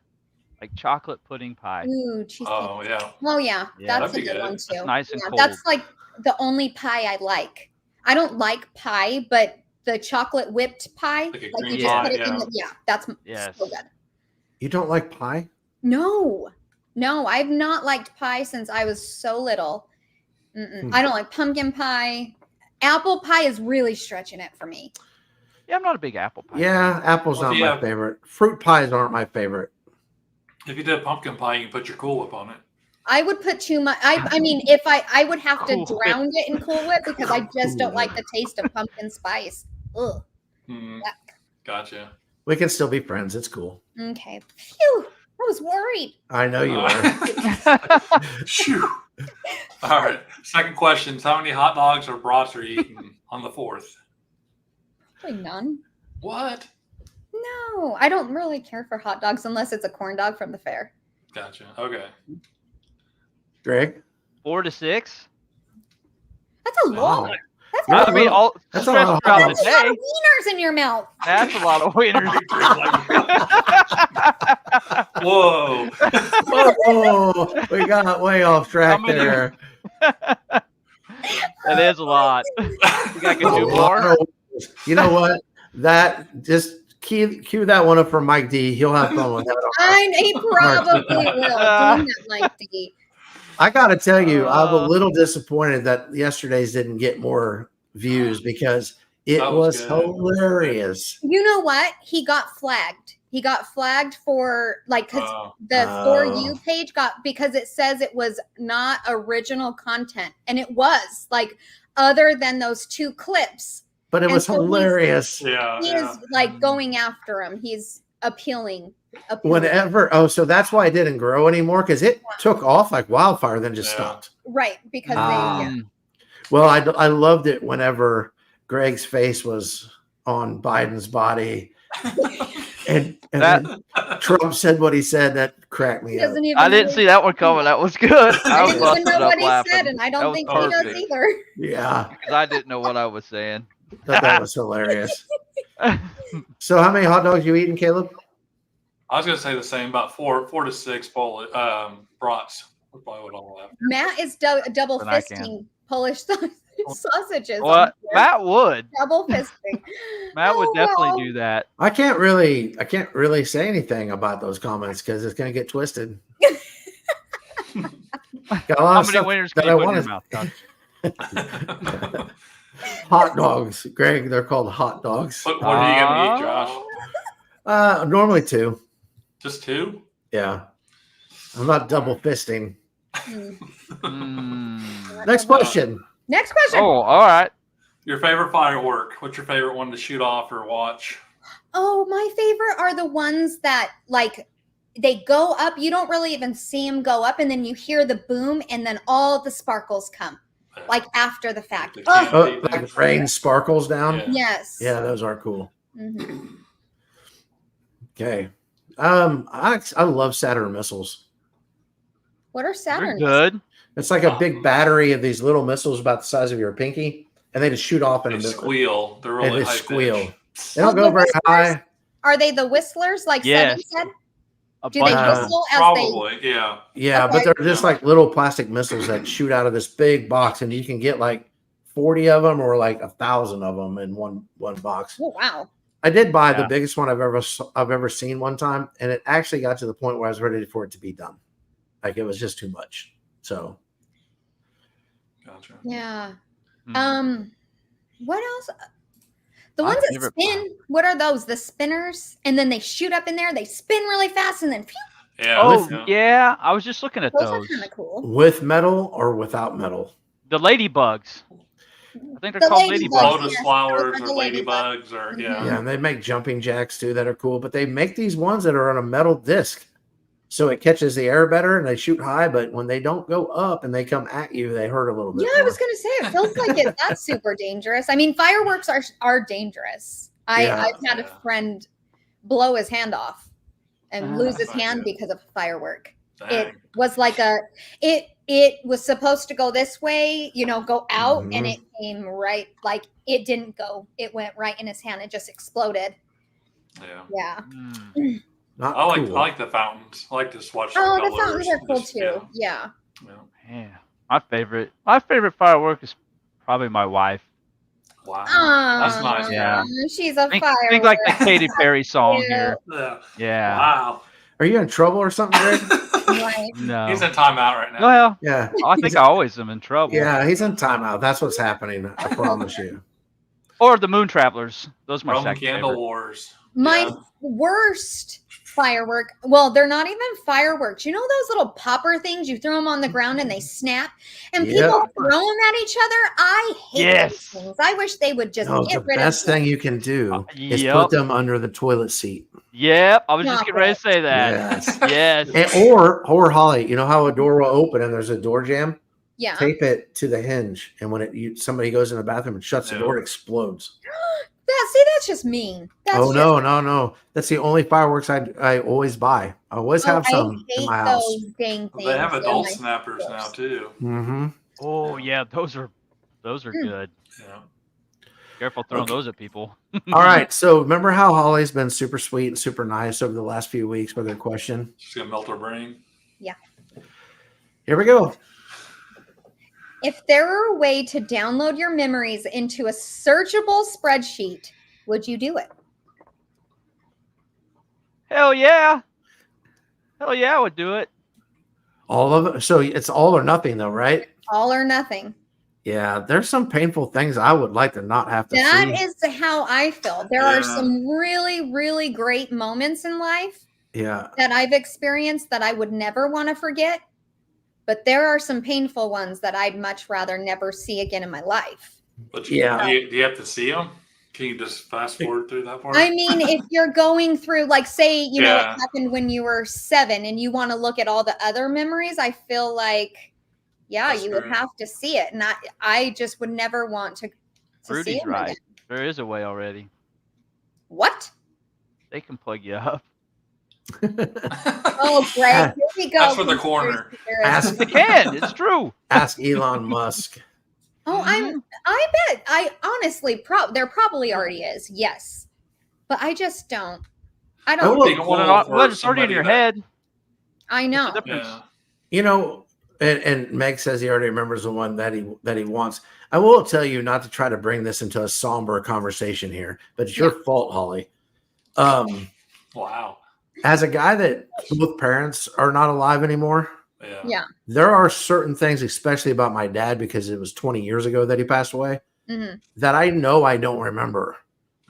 like chocolate pudding pie. ooh, cheesecake. Oh yeah. Oh yeah, Yeah, that's a that'd be good good. one That's too. nice and Yeah, cold. that's like the only pie I like. I don't like pie, but the chocolate whipped pie, Like a you cream just pie, put it in yeah. the that's Yes. so good. You don't like pie? No, I've not liked pie since I was so little. Hmm. I don't like pumpkin pie. Apple pie is really stretching it for me. Yeah, I'm not a big apple pie. Yeah, apple's Well, not yeah. my favorite. Fruit pies aren't my favorite. If you did pumpkin pie, you can put your Cool Whip on it. I would put too much. I mean, if I would have to Cool Whip. drown it in Cool Whip because I just don't Cool like the taste of pumpkin spice. Ugh. Mhm. Yuck. Gotcha. We can still be friends. It's cool. Okay. Phew. I was worried. I know you All were. right. Phew. All right. Second question: how many hot dogs or brats are you eating on the 4th? Probably none. What? No, I don't really care for hot dogs unless it's a corn dog from the fair. Gotcha. Okay. Greg? 4 to 6. That's a lot. Wow. That's You're a a I lot. mean, little- all that's a stretched lot of throughout hot the That's a lot of day. wieners in your mouth. That's a lot of wieners. Whoa. Oh, we got way off track How many- there. That is a lot. You got to A do lot more. of- You know what? That just cue that one up for Mike D. He'll have fun with that. He probably will. Doing that, Mike D. I got to tell you, I'm a little disappointed that yesterday's didn't get more views because it That was was good. hilarious. You know what? He got flagged. He got flagged for because Oh. the For Oh. You page got because it says it was not original content, and it was like other than those 2 clips. But it And was so he's- hilarious. Yeah. He yeah. is like going after him. He's appealing. So that's why it didn't grow anymore because it took off like wildfire, then just Yeah. stopped. Right, because Ah. they. Yeah. Mm. Well, I loved it whenever Greg's face was on Biden's body, and then Trump said what he said. That cracked me He up. doesn't even. I didn't know- see that one coming. That was good. I I was didn't even busting know up what he laughing said, and I That don't was think he does perfect. either. Yeah, because I didn't know what I was saying. that was hilarious. So, how many hot dogs you eating, Caleb? I was going to say the same, about 4 to 6 brats. Would probably what I'll have. Matt is double Then I can. fisting Polish sausages. What? on here. Matt would. Double fisting. Matt would Oh, definitely well. do that. I can't really say anything about those comments because it's going to get twisted. Got a lot How of many stuff wieners that can I you put in want your to. mouth? Josh? Hot dogs, Greg. They're called hot dogs. What are you going to eat, Josh? Normally 2. Just 2? Yeah, I'm not double fisting. Hmm. Mm. Next question. Next question. Oh, all right. Your favorite firework? What's your favorite one to shoot off or watch? Oh, my favorite are the ones that like they go up. You don't really even see them go up, and then you hear the boom, and then all the sparkles come like after the fact. The Oh, Oh, candy like things. rain sparkles down. Yeah. yes. Yeah, those are cool. Mhm. Okay. I love Saturn missiles. What are You're Saturn? good. It's like a big battery of these little missiles about the size of your pinky, and they just shoot off in They a minute. squeal. They're And really they high squeal. pitch. They don't go very high. Are they the whistlers like Yes. Seven said? A Do they bunch of them. whistle as Probably, yeah. Yeah, Okay. but they're just like little plastic missiles that shoot out of this big box, and you can get like 40 of them or like 1,000 of them in one box. they? Oh wow. I did buy the Yeah. biggest one I've ever seen one time, and it actually got to the point where I was ready for it to be done. Like it was just too much. So Gotcha. Yeah. Mm. What else? The My ones that favorite spin. What are those? The spinners, and then they shoot up in there. They spin really fast, and then phew, Yeah. Oh, yeah. I was just looking at those are those. kind of cool. with metal or without metal? The ladybugs. I think they're The called ladybugs. ladybugs. Lotus Yes, flowers those or are the ladybugs or, yeah. Yeah, and they make jumping jacks too that are cool, but they make these ones that are on a metal disc. So it catches the air better and they shoot high, but when they don't go up and they come at you, they hurt a little bit. Yeah, I more. was gonna say it feels like that's super dangerous. I mean, fireworks are dangerous. Yeah. I've had a friend blow his hand off and lose his That's not hand good. because of a firework. It Dang. was like it was supposed to go this way, go out, and Mhm. it came right, like it didn't go. It went right in his hand. It just exploded. Yeah. Yeah. Mm. Not I like cool. I like the fountains. I like to just watch Oh, the the fountains colors. are cool Just- too. Yeah. yeah. Yeah. My favorite firework is probably my wife. Wow. That's nice, yeah. She's a Think firework. like the Katy Perry song Cute. here. Yeah. Yeah. Wow. Are you in trouble or something, Greg? Right. No. He's in timeout right now. Well, Yeah. I think I always am in trouble. Yeah, he's in timeout. That's what's happening. I promise you. Or the Moon Travelers. Those are my Roman second Candle favorite. Wars. My Yeah. worst firework. Well, they're not even fireworks. You know those little popper things? You throw them on the ground and they snap, and Yeah. people throw them at each other. I hate Yes. those things. I wish they would just No, the get rid best of them. thing you can do is Yep. put them under the toilet seat. Yep. I was just Stop getting ready it. to say that. Yes. Yes. Or Holly, you know how a door will open and there's a door jam? Yeah. Tape it to the hinge, and when somebody goes in the bathroom and shuts the door, it explodes. That's just mean. That's Oh just, no! That's the only fireworks I always buy. I always have some I in hate my house. those dang things. They have They're adult my snappers now worst. too. Mm-hmm. Oh yeah, those are good. Yeah. Careful throwing Okay. those at people. All right. So remember how Holly's been super sweet and super nice over the last few weeks with her question? Just gonna melt our brain. Here we go. If there were a way to download your memories into a searchable spreadsheet, would you do it? Hell yeah. Hell yeah, I would do it. All of it. So it's all or nothing, though, right? All or nothing. Yeah. There's some painful things I would like to not have to That see. is how I feel. There are Yeah. some really, really great moments in life Yeah. that I've experienced that I would never want to forget. But there are some painful ones that I'd much rather never see again in my life. But Yeah. do you have to see them? Can you just fast forward through that part? I mean, if you're going through, like, say, you know, it Yeah. happened when you were 7 and you want to look at all the other memories, I feel like, yeah, That's you would true. have to see it. And I just would never want to see Rudy's it right. again. There is a way already. What? They can plug you up. Oh, Greg, here we go. That's for the corner. Ask, They can. It's true. ask Elon Musk. Oh, I bet. I honestly, there probably already is. Yes. But I just don't. I Oh, don't. look, Be cool Well, for it's already in somebody your that- head. I know. What's the difference? Yeah. You know, and Meg says he already remembers the one that he wants. I will tell you not to try to bring this into a somber conversation here, but it's your fault, Holly. Wow. As a guy that both parents are not alive anymore, Yeah. Yeah. there are certain things, especially about my dad, because it was 20 years ago that he passed away, Mhm. that I know I don't remember.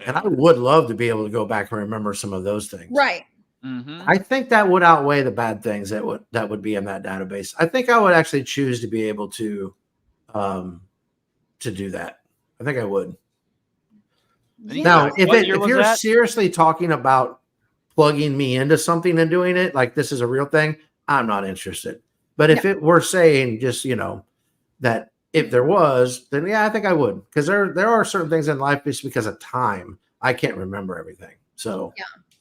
And I would love to be able to go back and remember some of those things. Right. Mm-hmm. I think that would outweigh the bad things that would be in that database. I think I would actually choose to be able to do that. I think I would. Yeah. Now, What if year was you're that? seriously talking about plugging me into something and doing it like this is a real thing, I'm not interested. But if it were saying just, that if there was, then yeah, I think I would. Because there are certain things in life just because of time, I can't remember everything. So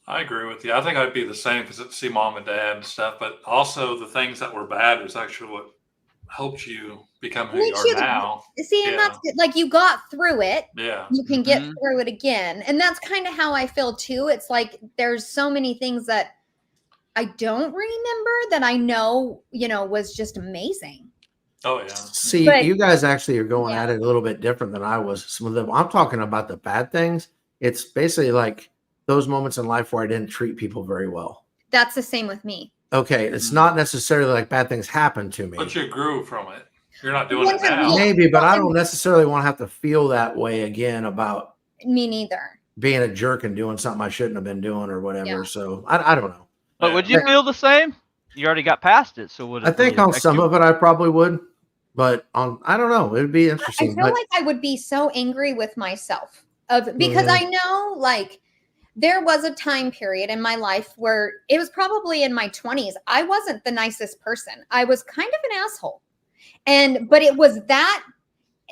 I agree with you. I think I'd be the same because it's see mom and dad and stuff, but also the things that were bad is actually what helped you become who you Makes are you- now. See, and that's good. Like, you got through it. Yeah. You can get Mhm. through it again. And that's kind of how I feel too. It's like there's so many things that I don't remember that I know, was just amazing. Oh yeah. see, But- you guys actually are going Yeah. at it a little bit different than I was. Some of them, I'm talking about the bad things. It's basically like those moments in life where I didn't treat people very well. That's the same with me. Okay, it's not necessarily like bad things happened to me. But you grew from it. You're not doing it Yeah. now. Maybe, but I don't necessarily want to have to feel that way again about Me neither. being a jerk and doing something I shouldn't have been doing or whatever. Yeah. So I don't know. But would you Yeah. feel the same? You already got past it, so would it? I think on some of it I probably would, but I don't know. It would be I interesting. feel But like I would be so angry with myself because I know, like, there was a time period in my life where it was probably in my 20s. I wasn't the nicest person. I was kind of an asshole. But it was that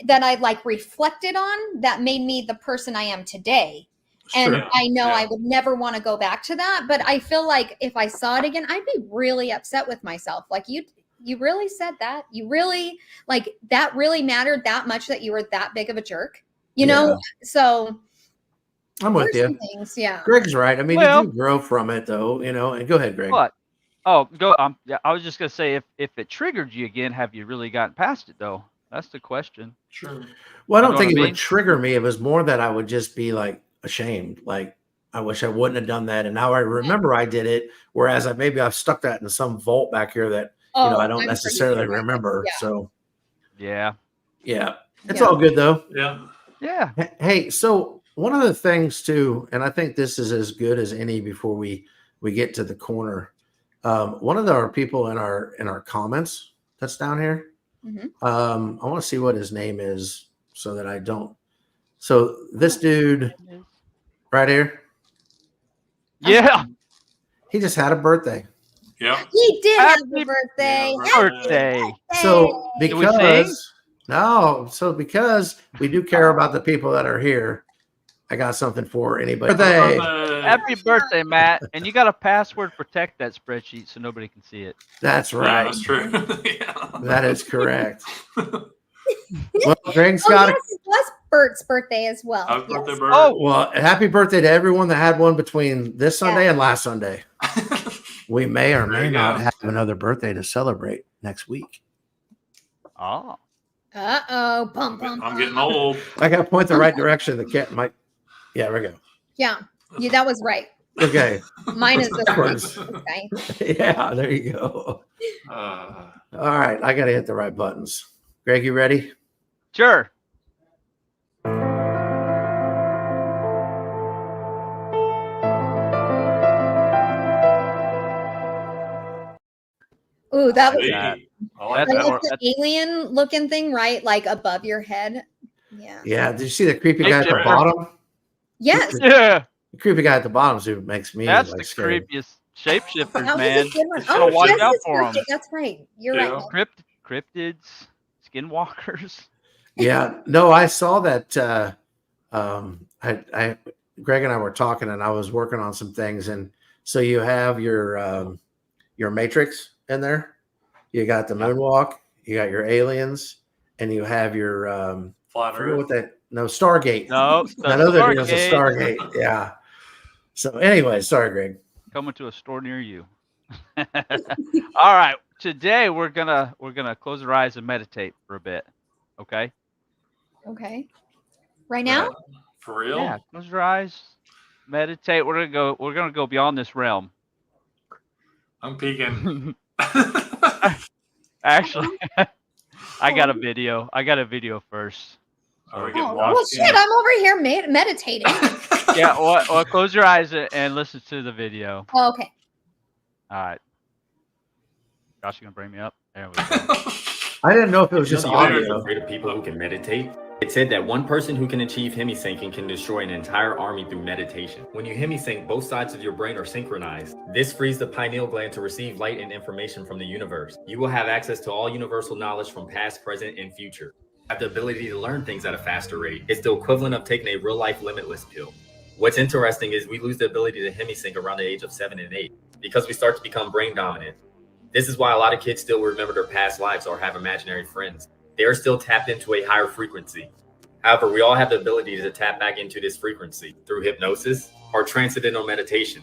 I like reflected on that made me the person I am today. And Sure. I know Yeah. I would never want to go back to that, but I feel like if I saw it again, I'd be really upset with myself. Like, you really said that? You really, like, that really mattered that much that you were that big of a jerk? So I'm with there's some you. things, yeah. Greg's right. I mean, Well- you do grow from it though, and go ahead, Greg. What? Oh, go. Yeah, I was just gonna say, if it triggered you again, have you really gotten past it though? That's the question. Sure. Well, I You don't know think what it I would mean? trigger me. It was more that I would just be like ashamed. Like, I wish I wouldn't have done that. And now I remember I did it. Whereas I've stuck that in some vault back here that, I I'm don't sure necessarily you did. remember. Yeah. So Yeah. yeah, it's Yeah. all good though. Yeah. Yeah. Hey, so one of the things too, and I think this is as good as any before we get to the corner. One of our people in our comments that's down here. I want to see what his name is so that I don't. So this dude right here, Yeah. he just had a birthday. Yeah. He did have Happy a birthday. Yeah, Happy birthday. So Did we sing? because we do care about the people that are here, I got something for anybody. Happy birthday, Matt. And you got to password protect that spreadsheet so nobody can see it. That's Yeah, right. that's true. Yeah. That is correct. Well, Greg's Oh, got yes, it was Bert's birthday as well. Happy birthday, Yes. Bert. Oh, well, happy birthday to everyone that had one between this Sunday and last Sunday. We may or There may you not go. have another birthday to celebrate next week. oh. Uh-oh. Bum, bum, I'm getting bum. old. I got to point the right direction. The cat might. Yeah, there we go. Yeah. Yeah, that was right. Okay. Mine is this Backwards. guy. Yeah, there you go. Uh, All right, I got to hit the right buttons. Greg, you ready? Sure. Ooh, that was hey, that. I like That's like that. more- the alien looking thing, right? Like above your head. Yeah. Yeah. Did you see the creepy guy at the Shapeshifter. bottom? Yes. Yeah. The creepy guy at the bottom is who makes me That's like the scared. creepiest shapeshifters, That was man. a good one. Gotta Oh, watch yes, out it's for 'em. perfect. That's right. You're Yeah. right. Mel. Cryptids, skinwalkers. Yeah. No, I saw that. I Greg and I were talking, and I was working on some things, and so you have your matrix in there. You got the moonwalk. You got your aliens, and you have your Flat I forget what Earth. No, Stargate. the I know that there's a Stargate Stargate. Yeah. So anyway, sorry, Greg. coming to a store near you. All right. Today we're gonna close our eyes and meditate for a bit. Okay. Okay. Right now? For real? Yeah. Close your eyes. Meditate. We're gonna go beyond this realm. I'm peeking. Actually, I got a video. I got a video first. Are we Oh, getting well, watched? shit, I'm over here meditating. Yeah. Well, close your eyes and listen to the video. Oh, okay. All right. Josh, you gonna bring me up? There we go. I didn't know if it was You know just the audience is audio. afraid of people who can meditate. It said that one person who can achieve hemi-syncing can destroy an entire army through meditation. When you hemi-sync, both sides of your brain are synchronized. This frees the pineal gland to receive light and information from the universe. You will have access to all universal knowledge from past, present, and future. You have the ability to learn things at a faster rate. It's the equivalent of taking a real-life limitless pill. What's interesting is we lose the ability to hemi-sync around the age of 7 and 8 because we start to become brain dominant. This is why a lot of kids still remember their past lives or have imaginary friends. They are still tapped into a higher frequency. However, we all have the ability to tap back into this frequency through hypnosis or transcendental meditation.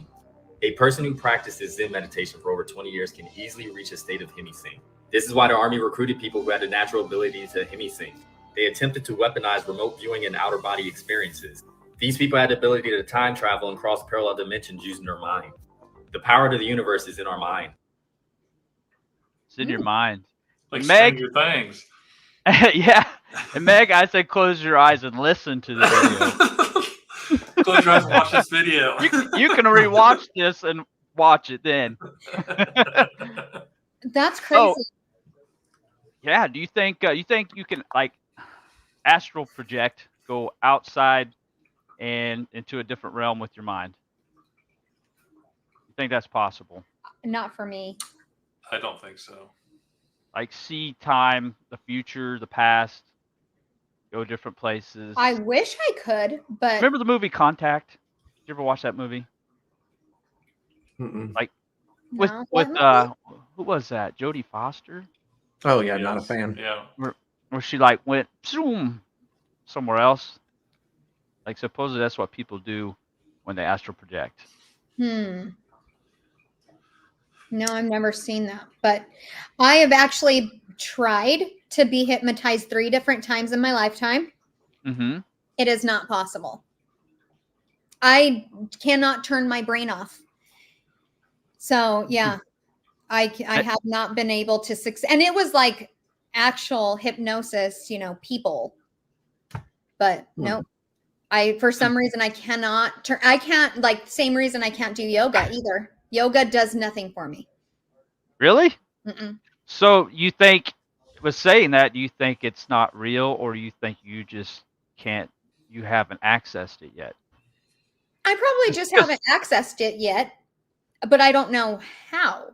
A person who practices Zen meditation for over 20 years can easily reach a state of hemi-sync. This is why the Army recruited people who had the natural ability to hemi-sync. They attempted to weaponize remote viewing and outer body experiences. These people had the ability to time travel and cross parallel dimensions using their mind. The power to the universe is in our mind. It's in your mind. Like Meg- Stranger Things. Yeah. And Meg, I said close your eyes and listen to the video. Close your eyes and watch this video. You can rewatch this and watch it then. That's crazy. Oh. Yeah. Do you think you can like astral project, go outside and into a different realm with your mind? You think that's possible? Not for me. I don't think so. Like see time, the future, the past, go different places. I wish I could, but Remember the movie Contact? Did you ever watch that movie? Mm-mm. With no. with What movie? who was that? Jodie Foster? Oh yeah, not a Yes. fan. Yeah. Where she like went zoom somewhere else. Like supposedly that's what people do when they astral project. No, I've never seen that. But I have actually tried to be hypnotized 3 different times in my lifetime. Mm-hmm. It is not possible. I cannot turn my brain off. So yeah, I have not been able to succeed. And it was like actual hypnosis, people. But nope. For some reason I cannot turn. I can't like same reason I can't do yoga either. Yoga does nothing for me. Really? Mm-mm. So you think, with saying that, do you think it's not real, or you think you just can't, you haven't accessed it yet? I probably just haven't accessed it yet, but I don't know how.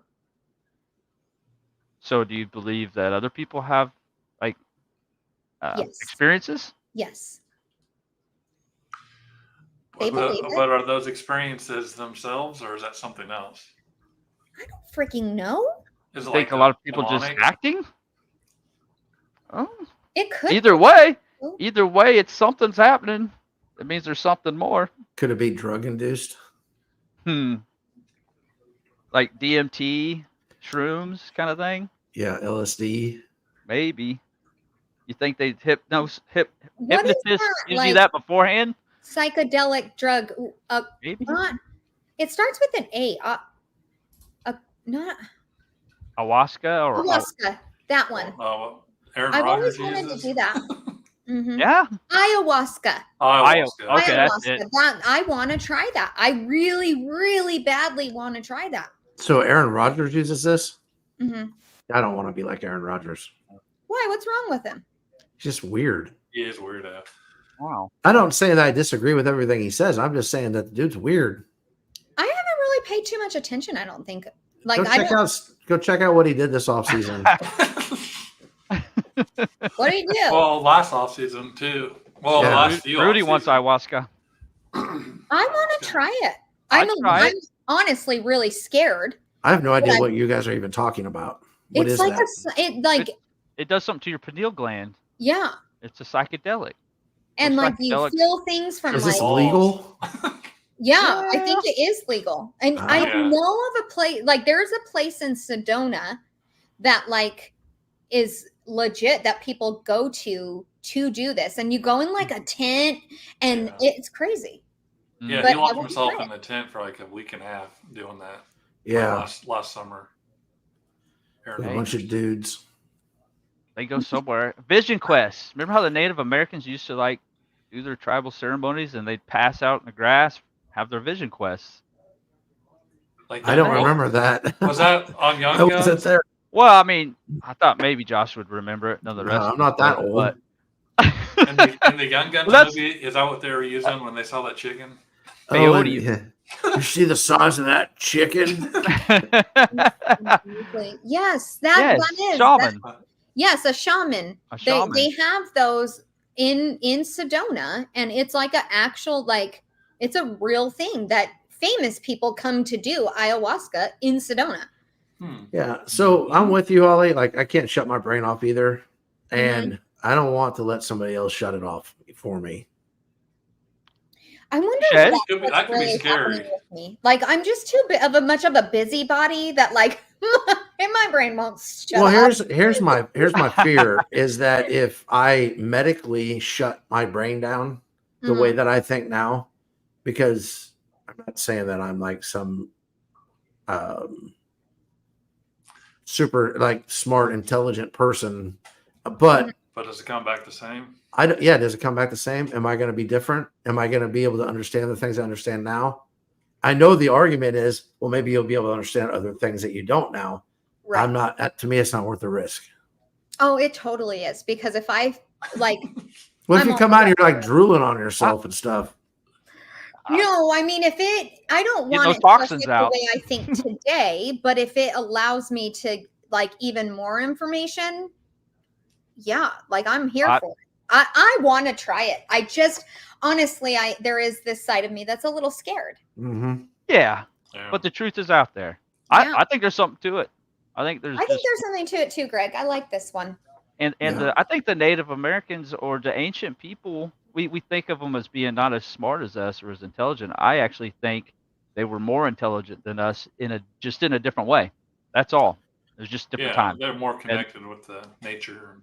So do you believe that other people have like Yes. experiences? Yes. They believe it. But are those experiences themselves, or is that something else? I don't freaking know. Is it Think like a lot of people demonic? just acting? Oh, It could. either way, it's something's happening. It means there's something more. Could it be drug induced? Like DMT, shrooms kind of thing? Yeah, LSD. Maybe. You think they What is hypnotists that, gives like, you that beforehand? psychedelic drug? Maybe. Not. It starts with an A. Not Ayahuasca or ayahuasca. That one. Aaron I've always Rodgers wanted to uses? do that. Mhm. yeah. Ayahuasca. Ayahuasca. Okay, that's Ayahuasca. it. That I want to try that. I really, really badly want to try that. So Aaron Rodgers uses this? Hmm. I don't want to be like Aaron Rodgers. Why? What's wrong with him? He's just weird. He is weird. Wow. I don't say that I disagree with everything he says. I'm just saying that the dude's weird. I haven't really paid too much attention. I don't think. Like Go check out what he did this offseason. What do you do? Well, last offseason too. Well, Yeah. the last few Rudy wants off-seasons. ayahuasca. I want to try it. I'd try I'm honestly really scared. I have no idea But what you guys are even talking about. What It's is like that? It does something to your pineal gland. yeah, It's a psychedelic. and Or like you psychedelics. feel things from Is like this legal? yeah, I think it is legal. And I Yeah. know of a place like there's a place in Sedona that like is legit that people go to do this, and you go in like a tent, and Yeah. it's crazy. Yeah, But he I locked won't himself try in the tent for like a week and a half doing that. Yeah. Last summer. Aaron With a Hey. bunch of dudes. They go somewhere. Vision Quest. Remember how the Native Americans used to like do their tribal ceremonies and they'd pass out in the grass, have their vision quests? Like I don't that. remember that. Was that on Young I wasn't Guns? there. Well, I mean, I thought maybe Josh would remember it. None of the No, rest. I'm not that old. But In the Young Guns Well, that's- movie, is that what they were using when they saw that chicken? Oh, Peyote. yeah. You see the size of that chicken? Yes, yes, that is shaman. yes, a shaman. A shaman. They have those in Sedona, and it's like a actual like it's a real thing that famous people come to do ayahuasca in Sedona. Yeah. So I'm with you, Holly. Like, I can't shut my brain off either. Mm-hmm. And I don't want to let somebody else shut it off for me. I wonder Okay. if That what's could be really scary. happening with me. Like I'm just too much of a busybody that like and my brain won't shut Well, up. here's my fear is that if I medically shut my brain down the way that I think now, because I'm not saying that I'm like some super like smart, intelligent person, but But does it come back the same? yeah, does it come back the same? Am I going to be different? Am I going to be able to understand the things I understand now? I know the argument is, well, maybe you'll be able to understand other things that you don't now. Right. I'm not. To me, it's not worth the risk. Oh, it totally is, because if I like What if I'm you all come out for and you're like drooling on yourself and stuff? no, I mean I don't Get want those it to toxins affect out. the way I think today, but if it allows me to like even more information, yeah, like I'm here for it. I want to try it. I just honestly, there is this side of me that's a little scared. Mm-hmm. Yeah, Yeah. but the truth is out there. Yeah. I think there's something to it. I think there's something to it too, Greg. I like this one. and Yeah. I think the Native Americans or the ancient people, we think of them as being not as smart as us or as intelligent. I actually think they were more intelligent than us in a different way. That's all. It was just different time. They're more connected with the nature.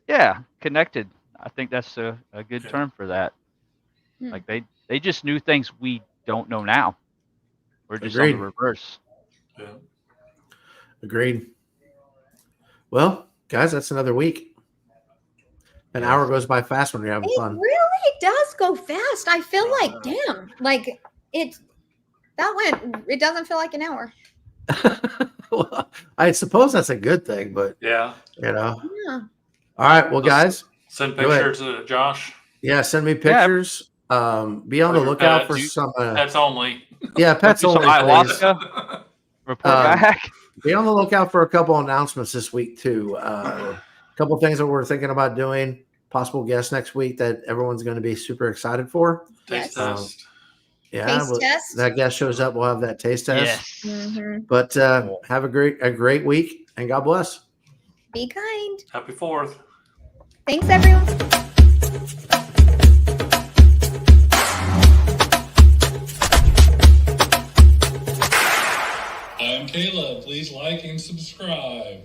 Yeah, connected. I think that's a good Yeah. term for that. Hmm. Like they just knew things we don't know now. We're just on Agreed. the reverse. Yeah. Agreed. Well, guys, that's another week. An Yeah. hour goes by fast when you're having It fun. really does go fast. I feel like, damn, like it doesn't feel like an hour. Well, I suppose that's a good thing, but Yeah. you know. Yeah. All right, well, guys, Send Go ahead. pictures to Josh. yeah, send me pictures. Be on the Your lookout for pets. some. Pets only. Yeah, pets Do some only. Please. ayahuasca. Report back. Be on the lookout for a couple announcements this week too. A couple things that we're thinking about doing. Possible guests next week that everyone's going to be super excited for. Taste Yes. test. Yeah, Taste test. that guest shows up, we'll have that taste test. Yes. Mhm. But have a great week, and God bless. Be kind. Happy 4th. Thanks, everyone. I'm Caleb. Please like and subscribe.